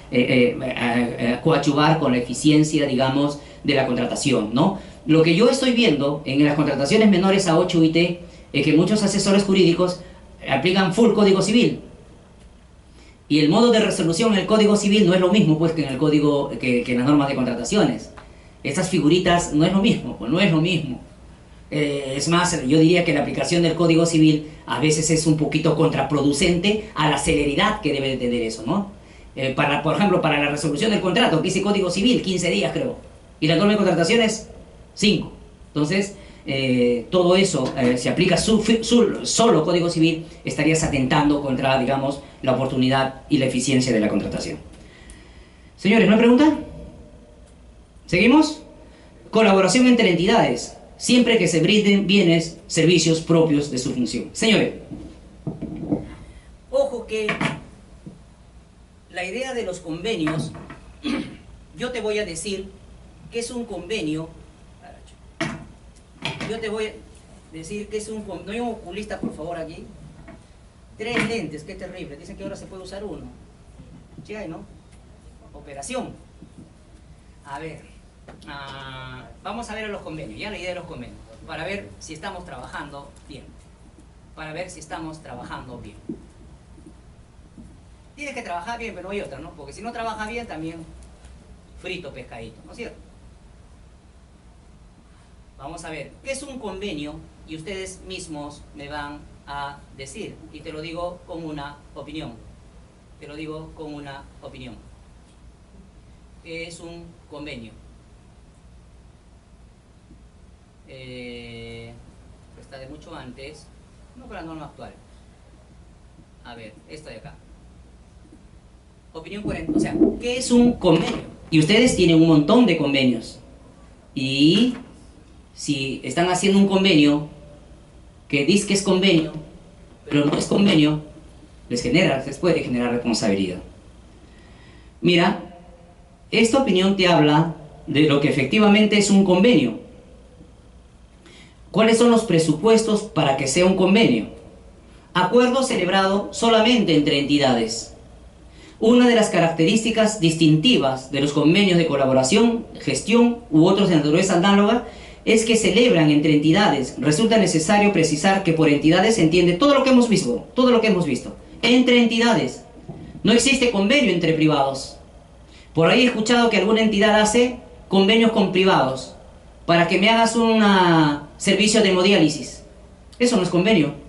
coadyuvar con la eficiencia, digamos, de la contratación, ¿no? Lo que yo estoy viendo en las contrataciones menores a 8 UIT es que muchos asesores jurídicos aplican full Código Civil. Y el modo de resolución en el Código Civil no es lo mismo pues que en el código, que en las normas de contrataciones. Estas figuritas no es lo mismo, pues no es lo mismo. Es más, yo diría que la aplicación del Código Civil a veces es un poquito contraproducente a la celeridad que debe de tener eso, ¿no? Por ejemplo, para la resolución del contrato, que dice Código Civil, 15 días creo. Y la norma de contrataciones, 5. Entonces, todo eso se aplica solo Código Civil, estarías atentando contra, digamos, la oportunidad y la eficiencia de la contratación. Señores, ¿no hay pregunta? ¿Seguimos? Colaboración entre entidades, siempre que se brinden bienes, servicios propios de su función. Señores, ojo que la idea de los convenios, yo te voy a decir que es un convenio. Yo te voy a decir que es un... ¿No hay un oculista, por favor, aquí? 3 lentes, qué terrible. Dicen que ahora se puede usar uno. Sí hay, ¿no? Operación. A ver. Vamos a ver los convenios. Ya la idea de los convenios. Para ver si estamos trabajando bien. Para ver si estamos trabajando bien. Tienes que trabajar bien, pero no hay otra, ¿no? Porque si no trabajas bien, también frito pescadito, ¿no es cierto? Vamos a ver, ¿qué es un convenio? Y ustedes mismos me van a decir, y te lo digo con una opinión. Te lo digo con una opinión. ¿Qué es un convenio? Está de mucho antes, no con la norma actual. A ver, esto de acá. Opinión 40, o sea, ¿qué es un convenio? Y ustedes tienen un montón de convenios. Y si están haciendo un convenio que dice que es convenio, pero no es convenio, les puede generar responsabilidad. Mira, esta opinión te habla de lo que efectivamente es un convenio. ¿Cuáles son los presupuestos para que sea un convenio? Acuerdo celebrado solamente entre entidades. Una de las características distintivas de los convenios de colaboración, gestión u otros de naturaleza análoga es que celebran entre entidades. Resulta necesario precisar que por entidades se entiende todo lo que hemos visto, entre entidades. No existe convenio entre privados. Por ahí he escuchado que alguna entidad hace convenios con privados para que me hagas un servicio de hemodiálisis. Eso no es convenio.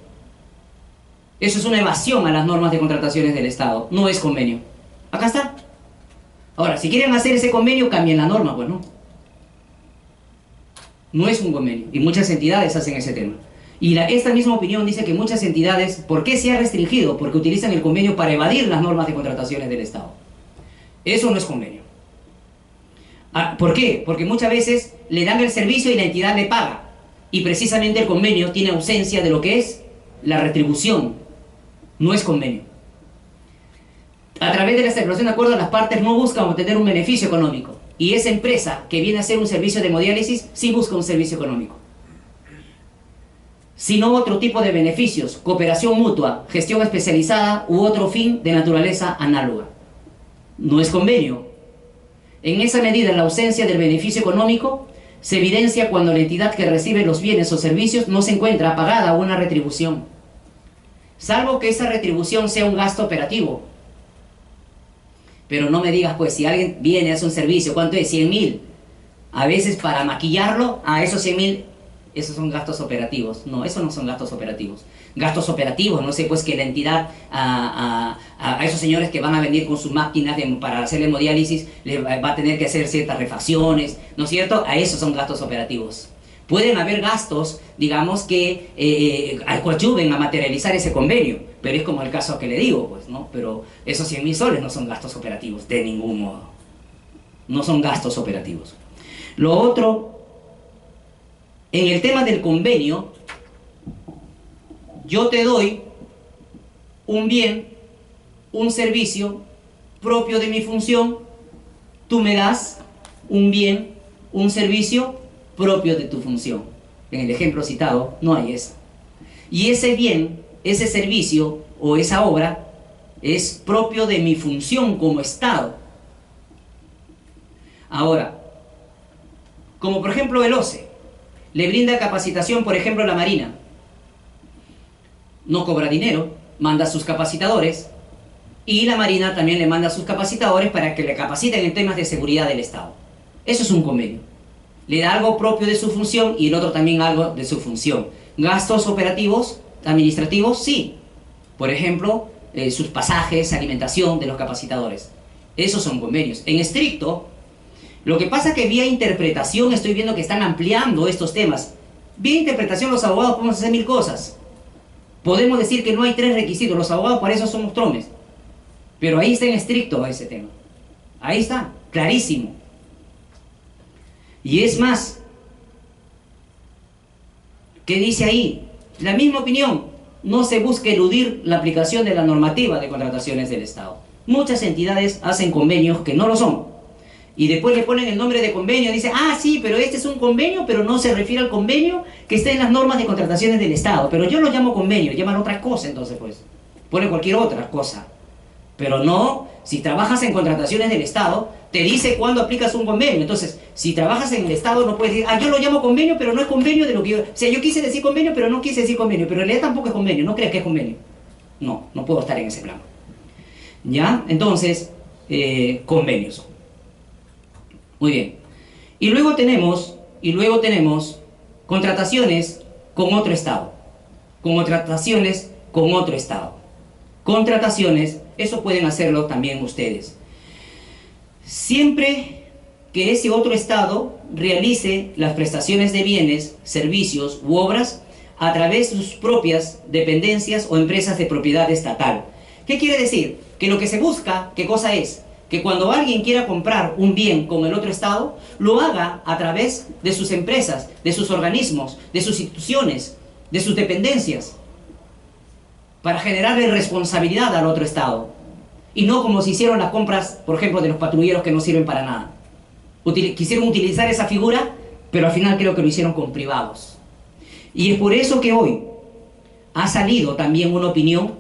Eso es una evasión a las normas de contrataciones del Estado. No es convenio. Acá está. Ahora, si quieren hacer ese convenio, cambien la norma, pues no. No es un convenio. Y muchas entidades hacen ese tema. Y esta misma opinión dice que muchas entidades, ¿por qué se ha restringido? Porque utilizan el convenio para evadir las normas de contrataciones del Estado. Eso no es convenio. ¿Por qué? Porque muchas veces le dan el servicio y la entidad le paga. Y precisamente el convenio tiene ausencia de lo que es la retribución. No es convenio. A través de la celebración de acuerdos, las partes no buscan obtener un beneficio económico. Y esa empresa que viene a hacer un servicio de hemodiálisis sí busca un servicio económico. Sino otro tipo de beneficios, cooperación mutua, gestión especializada u otro fin de naturaleza análoga. No es convenio. En esa medida, la ausencia del beneficio económico se evidencia cuando la entidad que recibe los bienes o servicios no se encuentra pagada a una retribución, salvo que esa retribución sea un gasto operativo. Pero no me digas, pues, si alguien viene, hace un servicio, ¿cuánto es? 100.000. A veces para maquillarlo, a esos 100.000, esos son gastos operativos. No, esos no son gastos operativos. Gastos operativos, no sé, pues que la entidad, a esos señores que van a venir con sus máquinas para hacer hemodiálisis, les va a tener que hacer ciertas refacciones, ¿no es cierto? A esos son gastos operativos. Pueden haber gastos, digamos, que coadyuven a materializar ese convenio, pero es como el caso que le digo, pues, ¿no? Pero esos 100.000 soles no son gastos operativos, de ningún modo. No son gastos operativos. Lo otro, en el tema del convenio, yo te doy un bien, un servicio propio de mi función, tú me das un bien, un servicio propio de tu función. En el ejemplo citado no hay eso. Y ese bien, ese servicio o esa obra es propio de mi función como Estado. Ahora, como por ejemplo el OCE, le brinda capacitación, por ejemplo, a la Marina. No cobra dinero, manda a sus capacitadores, y la Marina también le manda a sus capacitadores para que le capaciten en temas de seguridad del Estado. Eso es un convenio. Le da algo propio de su función y el otro también algo de su función. Gastos operativos, administrativos, sí. Por ejemplo, sus pasajes, alimentación de los capacitadores. Esos son convenios. En estricto, lo que pasa es que vía interpretación estoy viendo que están ampliando estos temas. Vía interpretación, los abogados podemos hacer mil cosas. Podemos decir que no hay 3 requisitos, los abogados para eso somos tromes. Pero ahí está en estricto ese tema. Ahí está, clarísimo. Y es más, ¿qué dice ahí? La misma opinión, no se busca eludir la aplicación de la normativa de contrataciones del Estado. Muchas entidades hacen convenios que no lo son. Y después le ponen el nombre de convenio, dice, ah, sí, pero este es un convenio, pero no se refiere al convenio que está en las normas de contrataciones del Estado. Pero yo lo llamo convenio, llaman otra cosa entonces pues. Pone cualquier otra cosa. Pero no, si trabajas en contrataciones del Estado, te dice cuándo aplicas un convenio. Entonces, si trabajas en el Estado, no puedes decir, ah, yo lo llamo convenio, pero no es convenio de lo que yo... O sea, yo quise decir convenio, pero no quise decir convenio. Pero en realidad tampoco es convenio, no crees que es convenio. No, no puedo estar en ese plano. ¿Ya? Entonces, convenios. Muy bien. Y luego tenemos contrataciones con otro Estado. Contrataciones con otro Estado. Contrataciones, eso pueden hacerlo también ustedes. Siempre que ese otro Estado realice las prestaciones de bienes, servicios u obras a través de sus propias dependencias o empresas de propiedad estatal. ¿Qué quiere decir? Que lo que se busca, ¿qué cosa es? Que cuando alguien quiera comprar un bien con el otro Estado, lo haga a través de sus empresas, de sus organismos, de sus instituciones, de sus dependencias, para generarle responsabilidad al otro Estado. Y no como se hicieron las compras, por ejemplo, de los patrulleros que no sirven para nada. Quisieron utilizar esa figura, pero al final creo que lo hicieron con privados. Y es por eso que hoy ha salido también una opinión,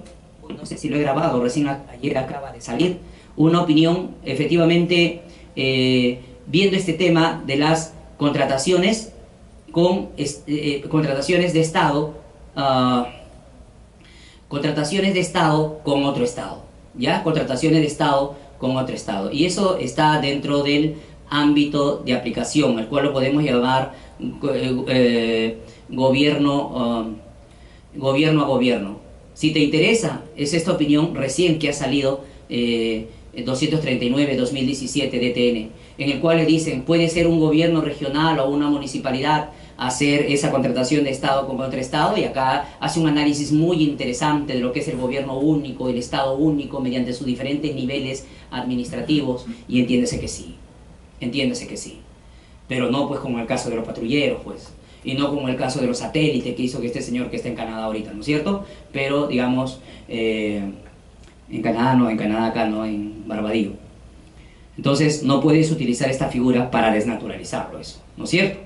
no sé si lo he grabado, recién ayer acaba de salir, una opinión, efectivamente, viendo este tema de las contrataciones contrataciones de Estado, contrataciones de Estado con otro Estado, ¿ya? Contrataciones de Estado con otro Estado. Y eso está dentro del ámbito de aplicación, el cual lo podemos llamar gobierno a gobierno. Si te interesa, es esta opinión recién que ha salido 239-2017 DTN, en el cual le dicen, puede ser un gobierno regional o una municipalidad hacer esa contratación de Estado con otro Estado, y acá hace un análisis muy interesante de lo que es el gobierno único, el Estado único, mediante sus diferentes niveles administrativos, y entiéndese que sí, pero no pues como el caso de los patrulleros, pues, y no como el caso de los satélites que hizo que este señor que está en Canadá ahorita, ¿no es cierto? Pero, digamos, en Canadá no, en Canadá acá no, en Barbadillo. Entonces, no puedes utilizar esta figura para desnaturalizarlo eso, ¿no es cierto?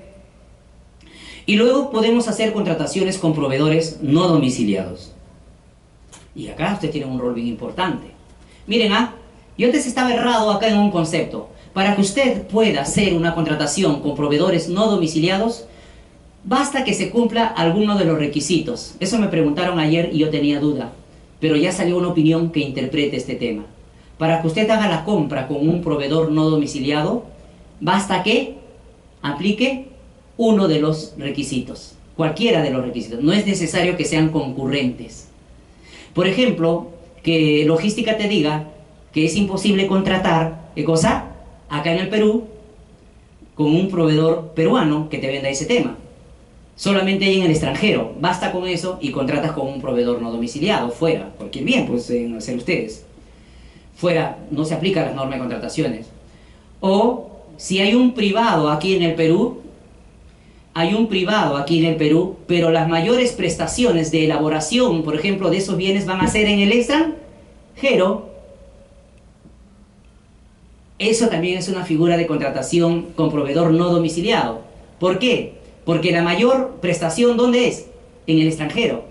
Y luego podemos hacer contrataciones con proveedores no domiciliados. Y acá usted tiene un rol bien importante. Miren, yo antes estaba errado acá en un concepto. Para que usted pueda hacer una contratación con proveedores no domiciliados, basta que se cumpla alguno de los requisitos. Eso me preguntaron ayer y yo tenía duda, pero ya salió una opinión que interprete este tema. Para que usted haga la compra con un proveedor no domiciliado, basta que aplique uno de los requisitos, cualquiera de los requisitos. No es necesario que sean concurrentes. Por ejemplo, que logística te diga que es imposible contratar, ¿qué cosa? Acá en el Perú, con un proveedor peruano que te venda ese tema. Solamente hay en el extranjero. Basta con eso y contratas con un proveedor no domiciliado, fuera. Cualquier bien, pues hacer ustedes. Fuera, no se aplican las normas de contrataciones. O, si hay un privado aquí en el Perú, pero las mayores prestaciones de elaboración, por ejemplo, de esos bienes van a ser en el extranjero. Eso también es una figura de contratación con proveedor no domiciliado. ¿Por qué? Porque la mayor prestación, ¿dónde es? En el extranjero.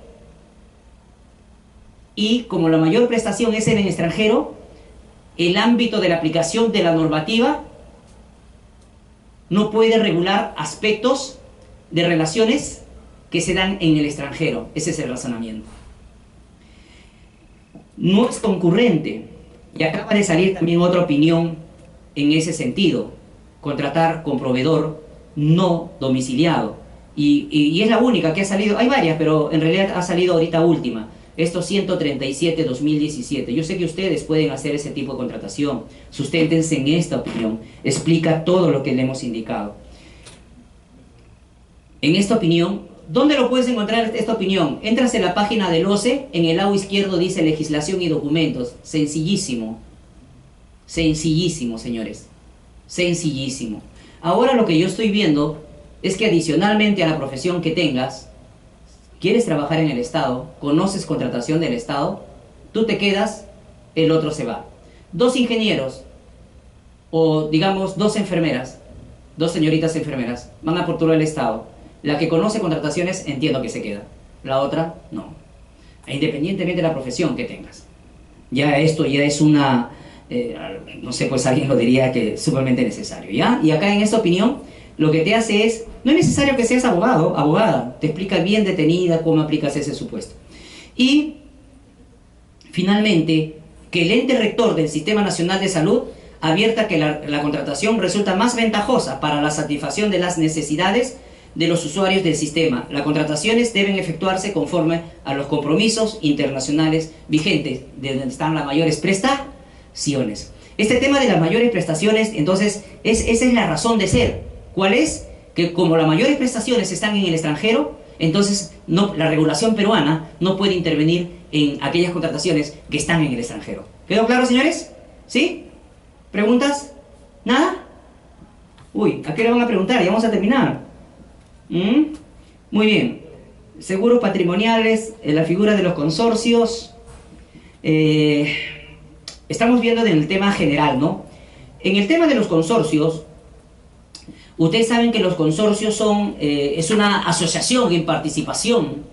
Y como la mayor prestación es en el extranjero, el ámbito de la aplicación de la normativa no puede regular aspectos de relaciones que se dan en el extranjero. Ese es el razonamiento. No es concurrente. Y acaba de salir también otra opinión en ese sentido. Contratar con proveedor no domiciliado. Y es la única que ha salido. Hay varias, pero en realidad ha salido ahorita última. Esto 137-2017. Yo sé que ustedes pueden hacer ese tipo de contratación. Susténtense en esta opinión. Explica todo lo que le hemos indicado. En esta opinión ¿Dónde lo puedes encontrar esta opinión? Entras en la página del OCE, en el lado izquierdo dice legislación y documentos. Sencillísimo. Sencillísimo, señores. Sencillísimo. Ahora lo que yo estoy viendo es que adicionalmente a la profesión que tengas, quieres trabajar en el Estado, conoces contratación del Estado, tú te quedas, el otro se va. 2 ingenieros, o digamos 2 enfermeras, 2 señoritas enfermeras, van a postular el Estado. La que conoce contrataciones, entiendo que se queda. La otra, no. Independientemente de la profesión que tengas. Ya esto ya es una... no sé, pues alguien lo diría que es sumamente necesario, ¿ya? Y acá en esta opinión, lo que te hace es... No es necesario que seas abogado, abogada. Te explica bien detenida cómo aplicas ese supuesto. Y, finalmente, que el ente rector del Sistema Nacional de Salud advierta que la contratación resulta más ventajosa para la satisfacción de las necesidades de los usuarios del sistema. Las contrataciones deben efectuarse conforme a los compromisos internacionales vigentes, de donde están las mayores prestaciones. Este tema de las mayores prestaciones, entonces, esa es la razón de ser. ¿Cuál es? Que como las mayores prestaciones están en el extranjero, entonces la regulación peruana no puede intervenir en aquellas contrataciones que están en el extranjero. ¿Quedó claro, señores? ¿Sí? ¿Preguntas? ¿Nada? Uy, ¿a qué le van a preguntar? Ya vamos a terminar. Muy bien. Seguros patrimoniales, la figura de los consorcios. Estamos viendo en el tema general, ¿no? En el tema de los consorcios, ustedes saben que los consorcios es una asociación en participación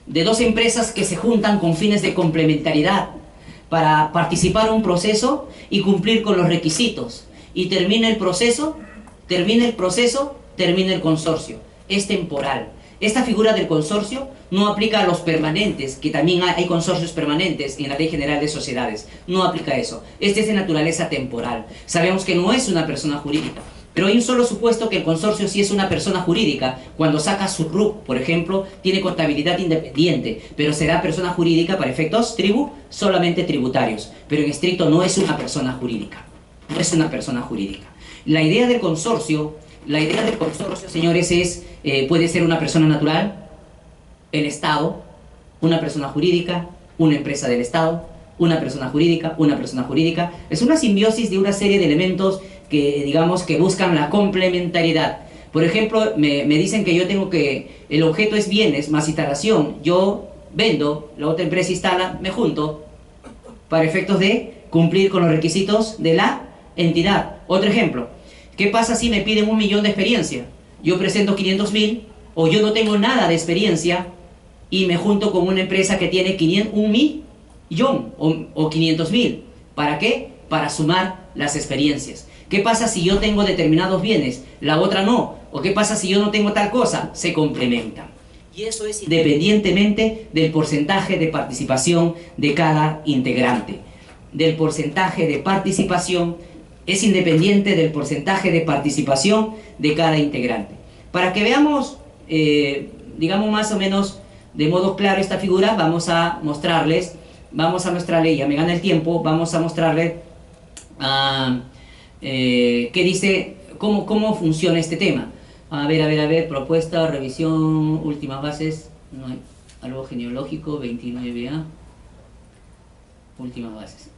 de 2 empresas que se juntan con fines de complementariedad para participar en un proceso y cumplir con los requisitos. Y termina el proceso, termina el consorcio. Es temporal. Esta figura del consorcio no aplica a los permanentes, que también hay consorcios permanentes en la Ley General de Sociedades. No aplica eso. Este es de naturaleza temporal. Sabemos que no es una persona jurídica, pero hay un solo supuesto que el consorcio sí es una persona jurídica. Cuando saca su RUC, por ejemplo, tiene contabilidad independiente, pero será persona jurídica para efectos solamente tributarios. Pero en estricto no es una persona jurídica. No es una persona jurídica. La idea del consorcio, señores, puede ser una persona natural, el Estado, una persona jurídica, una empresa del Estado, una persona jurídica, una persona jurídica. Es una simbiosis de una serie de elementos que, digamos, que buscan la complementariedad. Por ejemplo, me dicen que yo tengo que... El objeto es bienes más instalación. Yo vendo, la otra empresa instala, me junto para efectos de cumplir con los requisitos de la entidad. Otro ejemplo. ¿Qué pasa si me piden 1 millón de experiencia? Yo presento 500.000, o yo no tengo nada de experiencia y me junto con una empresa que tiene 1 millón o 500.000. ¿Para qué? Para sumar las experiencias. ¿Qué pasa si yo tengo determinados bienes, la otra no? ¿O qué pasa si yo no tengo tal cosa? Se complementan. Y eso es independientemente del porcentaje de participación de cada integrante. Del porcentaje de participación es independiente del porcentaje de participación de cada integrante. Para que veamos, digamos más o menos de modo claro esta figura, vamos a mostrarles, ya me gana el tiempo, vamos a mostrarles qué dice, cómo funciona este tema. A ver, propuesta, revisión, últimas bases, no hay, algo genealógico, 29A, últimas bases.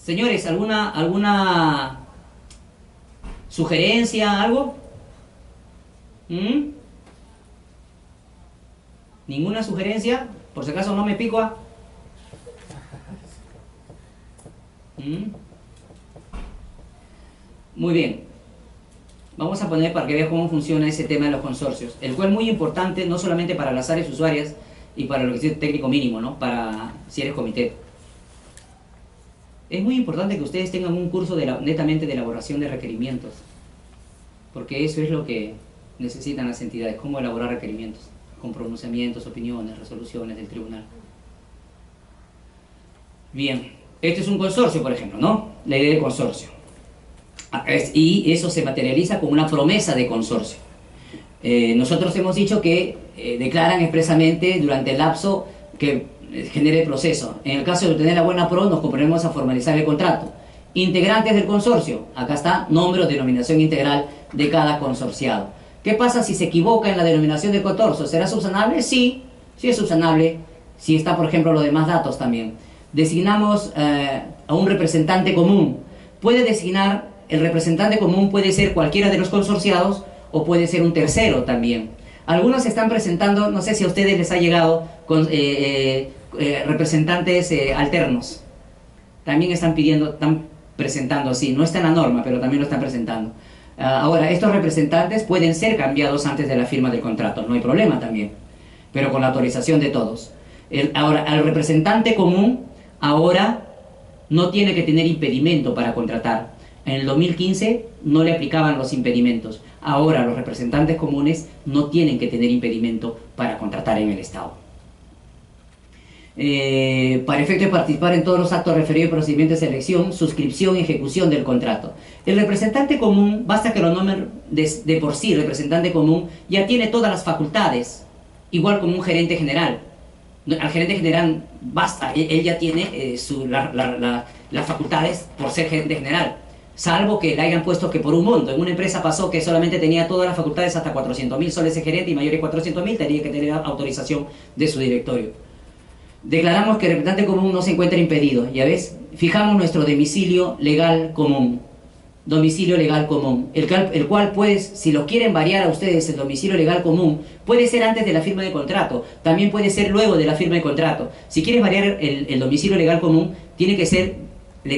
Señores, ¿alguna sugerencia, algo? ¿Ninguna sugerencia? Por si acaso no me pico a... Muy bien. Vamos a poner para que vean cómo funciona ese tema de los consorcios, el cual es muy importante no solamente para las áreas usuarias y para lo que es técnico mínimo, ¿no? Para si eres comité. Es muy importante que ustedes tengan un curso netamente de elaboración de requerimientos, porque eso es lo que necesitan las entidades, cómo elaborar requerimientos, con pronunciamientos, opiniones, resoluciones del tribunal. Bien, este es un consorcio, por ejemplo, ¿no? La idea de consorcio. Y eso se materializa con una promesa de consorcio. Nosotros hemos dicho que declaran expresamente durante el lapso que genere el proceso. En el caso de obtener la buena pro, nos comprometemos a formalizar el contrato. Integrantes del consorcio, acá está nombre o denominación integral de cada consorciado. ¿Qué pasa si se equivoca en la denominación del contorso? ¿Será subsanable? Sí, sí es subsanable. Si está, por ejemplo, los demás datos también. Designamos a un representante común. Puede designar, el representante común puede ser cualquiera de los consorciados o puede ser un tercero también. Algunos están presentando, no sé si a ustedes les ha llegado, con representantes alternos. También están presentando así. No está en la norma, pero también lo están presentando. Ahora, estos representantes pueden ser cambiados antes de la firma del contrato, no hay problema también, pero con la autorización de todos. Ahora, al representante común, ahora no tiene que tener impedimento para contratar. En el 2015 no le aplicaban los impedimentos. Ahora los representantes comunes no tienen que tener impedimento para contratar en el Estado. Para efecto de participar en todos los actos referidos al procedimiento de selección, suscripción y ejecución del contrato. El representante común, basta que lo nombren de por sí, representante común, ya tiene todas las facultades, igual como un gerente general. Al gerente general basta, él ya tiene las facultades por ser gerente general, salvo que le hayan puesto que por un monto. En una empresa pasó que solamente tenía todas las facultades hasta 400.000 soles de gerente y mayor de 400.000 tenía que tener autorización de su directorio. Declaramos que el representante común no se encuentra impedido, ¿ya ves? Fijamos nuestro domicilio legal común. Domicilio legal común, el cual pues, si lo quieren variar a ustedes, el domicilio legal común, puede ser antes de la firma de contrato, también puede ser luego de la firma de contrato. Si quieres variar el domicilio legal común, le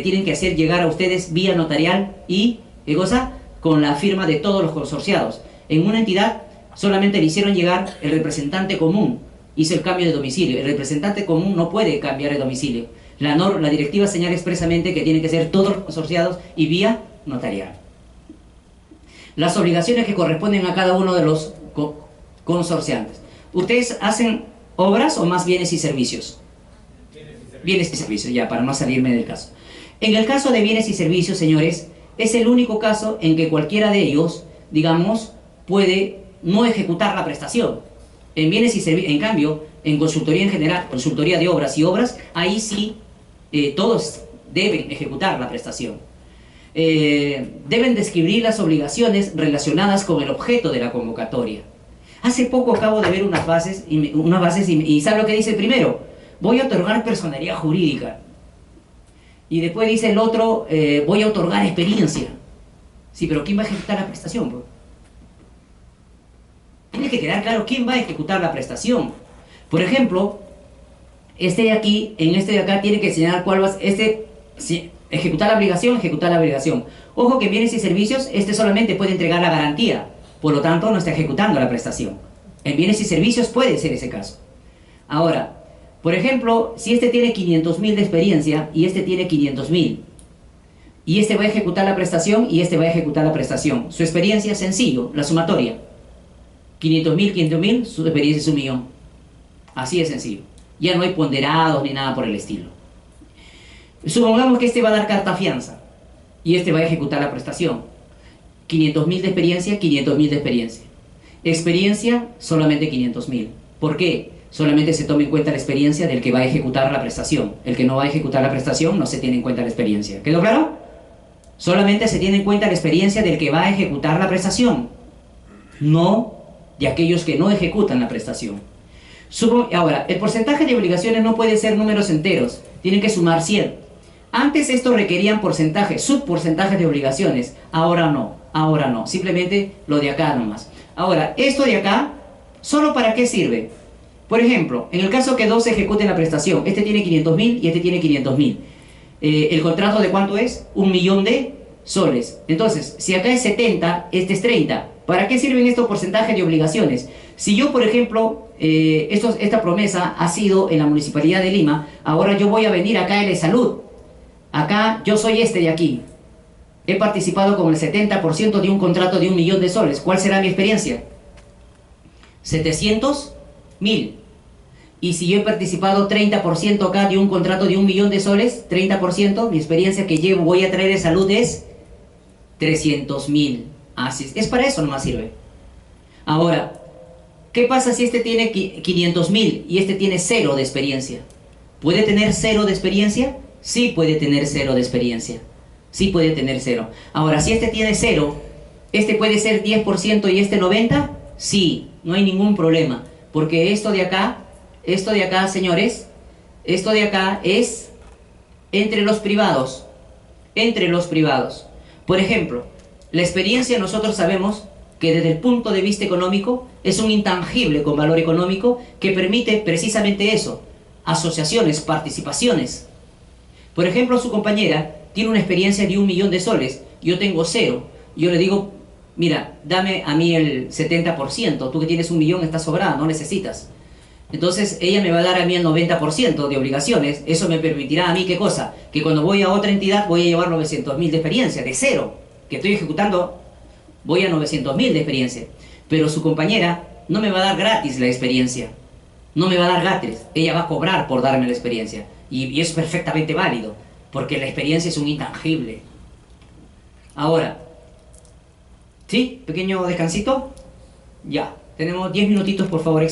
tienen que hacer llegar a ustedes vía notarial y, ¿qué cosa? Con la firma de todos los consorciados. En una entidad solamente le hicieron llegar el representante común, hizo el cambio de domicilio. El representante común no puede cambiar el domicilio. La directiva señala expresamente que tienen que ser todos los consorciados y vía notarial. Las obligaciones que corresponden a cada uno de los consorciantes. ¿Ustedes hacen obras o más bienes y servicios? Bienes y servicios, ya, para no salirme del caso. En el caso de bienes y servicios, señores, es el único caso en que cualquiera de ellos, digamos, puede no ejecutar la prestación. En bienes y servicios, en cambio, en consultoría en general, consultoría de obras y obras, ahí sí todos deben ejecutar la prestación. Deben describir las obligaciones relacionadas con el objeto de la convocatoria. Hace poco acabo de ver unas bases y ¿sabe lo que dice primero? Voy a otorgar personalidad jurídica. Y después dice el otro, voy a otorgar experiencia. Sí, pero ¿quién va a ejecutar la prestación, pues? Tiene que quedar claro quién va a ejecutar la prestación. Por ejemplo, este de aquí, en este de acá, tiene que señalar cuál va a ser, ejecutar la obligación, ejecutar la obligación. Ojo que en bienes y servicios, este solamente puede entregar la garantía, por lo tanto no está ejecutando la prestación. En bienes y servicios puede ser ese caso. Ahora, por ejemplo, si este tiene 500.000 de experiencia y este tiene 500.000, y este va a ejecutar la prestación y este va a ejecutar la prestación. Su experiencia es sencillo, la sumatoria. 500.000, su experiencia es 1.000.000. Así de sencillo. Ya no hay ponderados ni nada por el estilo. Supongamos que este va a dar carta fianza y este va a ejecutar la prestación. 500.000 de experiencia, 500.000 de experiencia. Experiencia, solamente 500.000. ¿Por qué? Solamente se toma en cuenta la experiencia del que va a ejecutar la prestación. El que no va a ejecutar la prestación no se tiene en cuenta la experiencia. ¿Quedó claro? Solamente se tiene en cuenta la experiencia del que va a ejecutar la prestación, no de aquellos que no ejecutan la prestación. Ahora, el porcentaje de obligaciones no puede ser números enteros, tienen que sumar 100. Antes esto requerían porcentajes, subporcentajes de obligaciones, ahora no, simplemente lo de acá nomás. Ahora, esto de acá, ¿solo para qué sirve? Por ejemplo, en el caso que dos ejecuten la prestación, este tiene 500.000 y este tiene 500.000. ¿El contrato de cuánto es? 1.000.000 de soles. Entonces, si acá es 70, este es 30. ¿Para qué sirven estos porcentajes de obligaciones? Si yo, por ejemplo, esta promesa ha sido en la Municipalidad de Lima, ahora yo voy a venir acá a Salud. Acá yo soy este de aquí. He participado con el 70% de un contrato de 1.000.000 de soles. ¿Cuál será mi experiencia? 700.000. Y si yo he participado 30% acá de un contrato de 1.000.000 de soles, 30%, mi experiencia que voy a traer de salud es 300.000. Así es para eso nomás sirve. Ahora, ¿qué pasa si este tiene 500.000 y este tiene 0 de experiencia? ¿Puede tener 0 de experiencia? Sí puede tener 0 de experiencia. Sí puede tener 0. Ahora, si este tiene 0 ¿Este puede ser 10% y este 90%? Sí, no hay ningún problema. Porque esto de acá, señores, esto de acá es entre los privados. Entre los privados. Por ejemplo, la experiencia nosotros sabemos que desde el punto de vista económico es un intangible con valor económico que permite precisamente eso, asociaciones, participaciones. Por ejemplo, su compañera tiene una experiencia de 1.000.000 de soles, yo tengo 0. Yo le digo, mira, dame a mí el 70%, tú que tienes 1.000.000 estás sobrada, no necesitas. Entonces ella me va a dar a mí el 90% de obligaciones. Eso me permitirá a mí, ¿qué cosa? Que cuando voy a otra entidad voy a llevar 900.000 de experiencia, de 0, que estoy ejecutando, voy a 900.000 de experiencia. Pero su compañera no me va a dar gratis la experiencia. No me va a dar gratis. Ella va a cobrar por darme la experiencia. Y es perfectamente válido, porque la experiencia es un intangible. Ahora, ¿sí? Pequeño descansito. Ya. Tenemos 10 minutitos, por favor.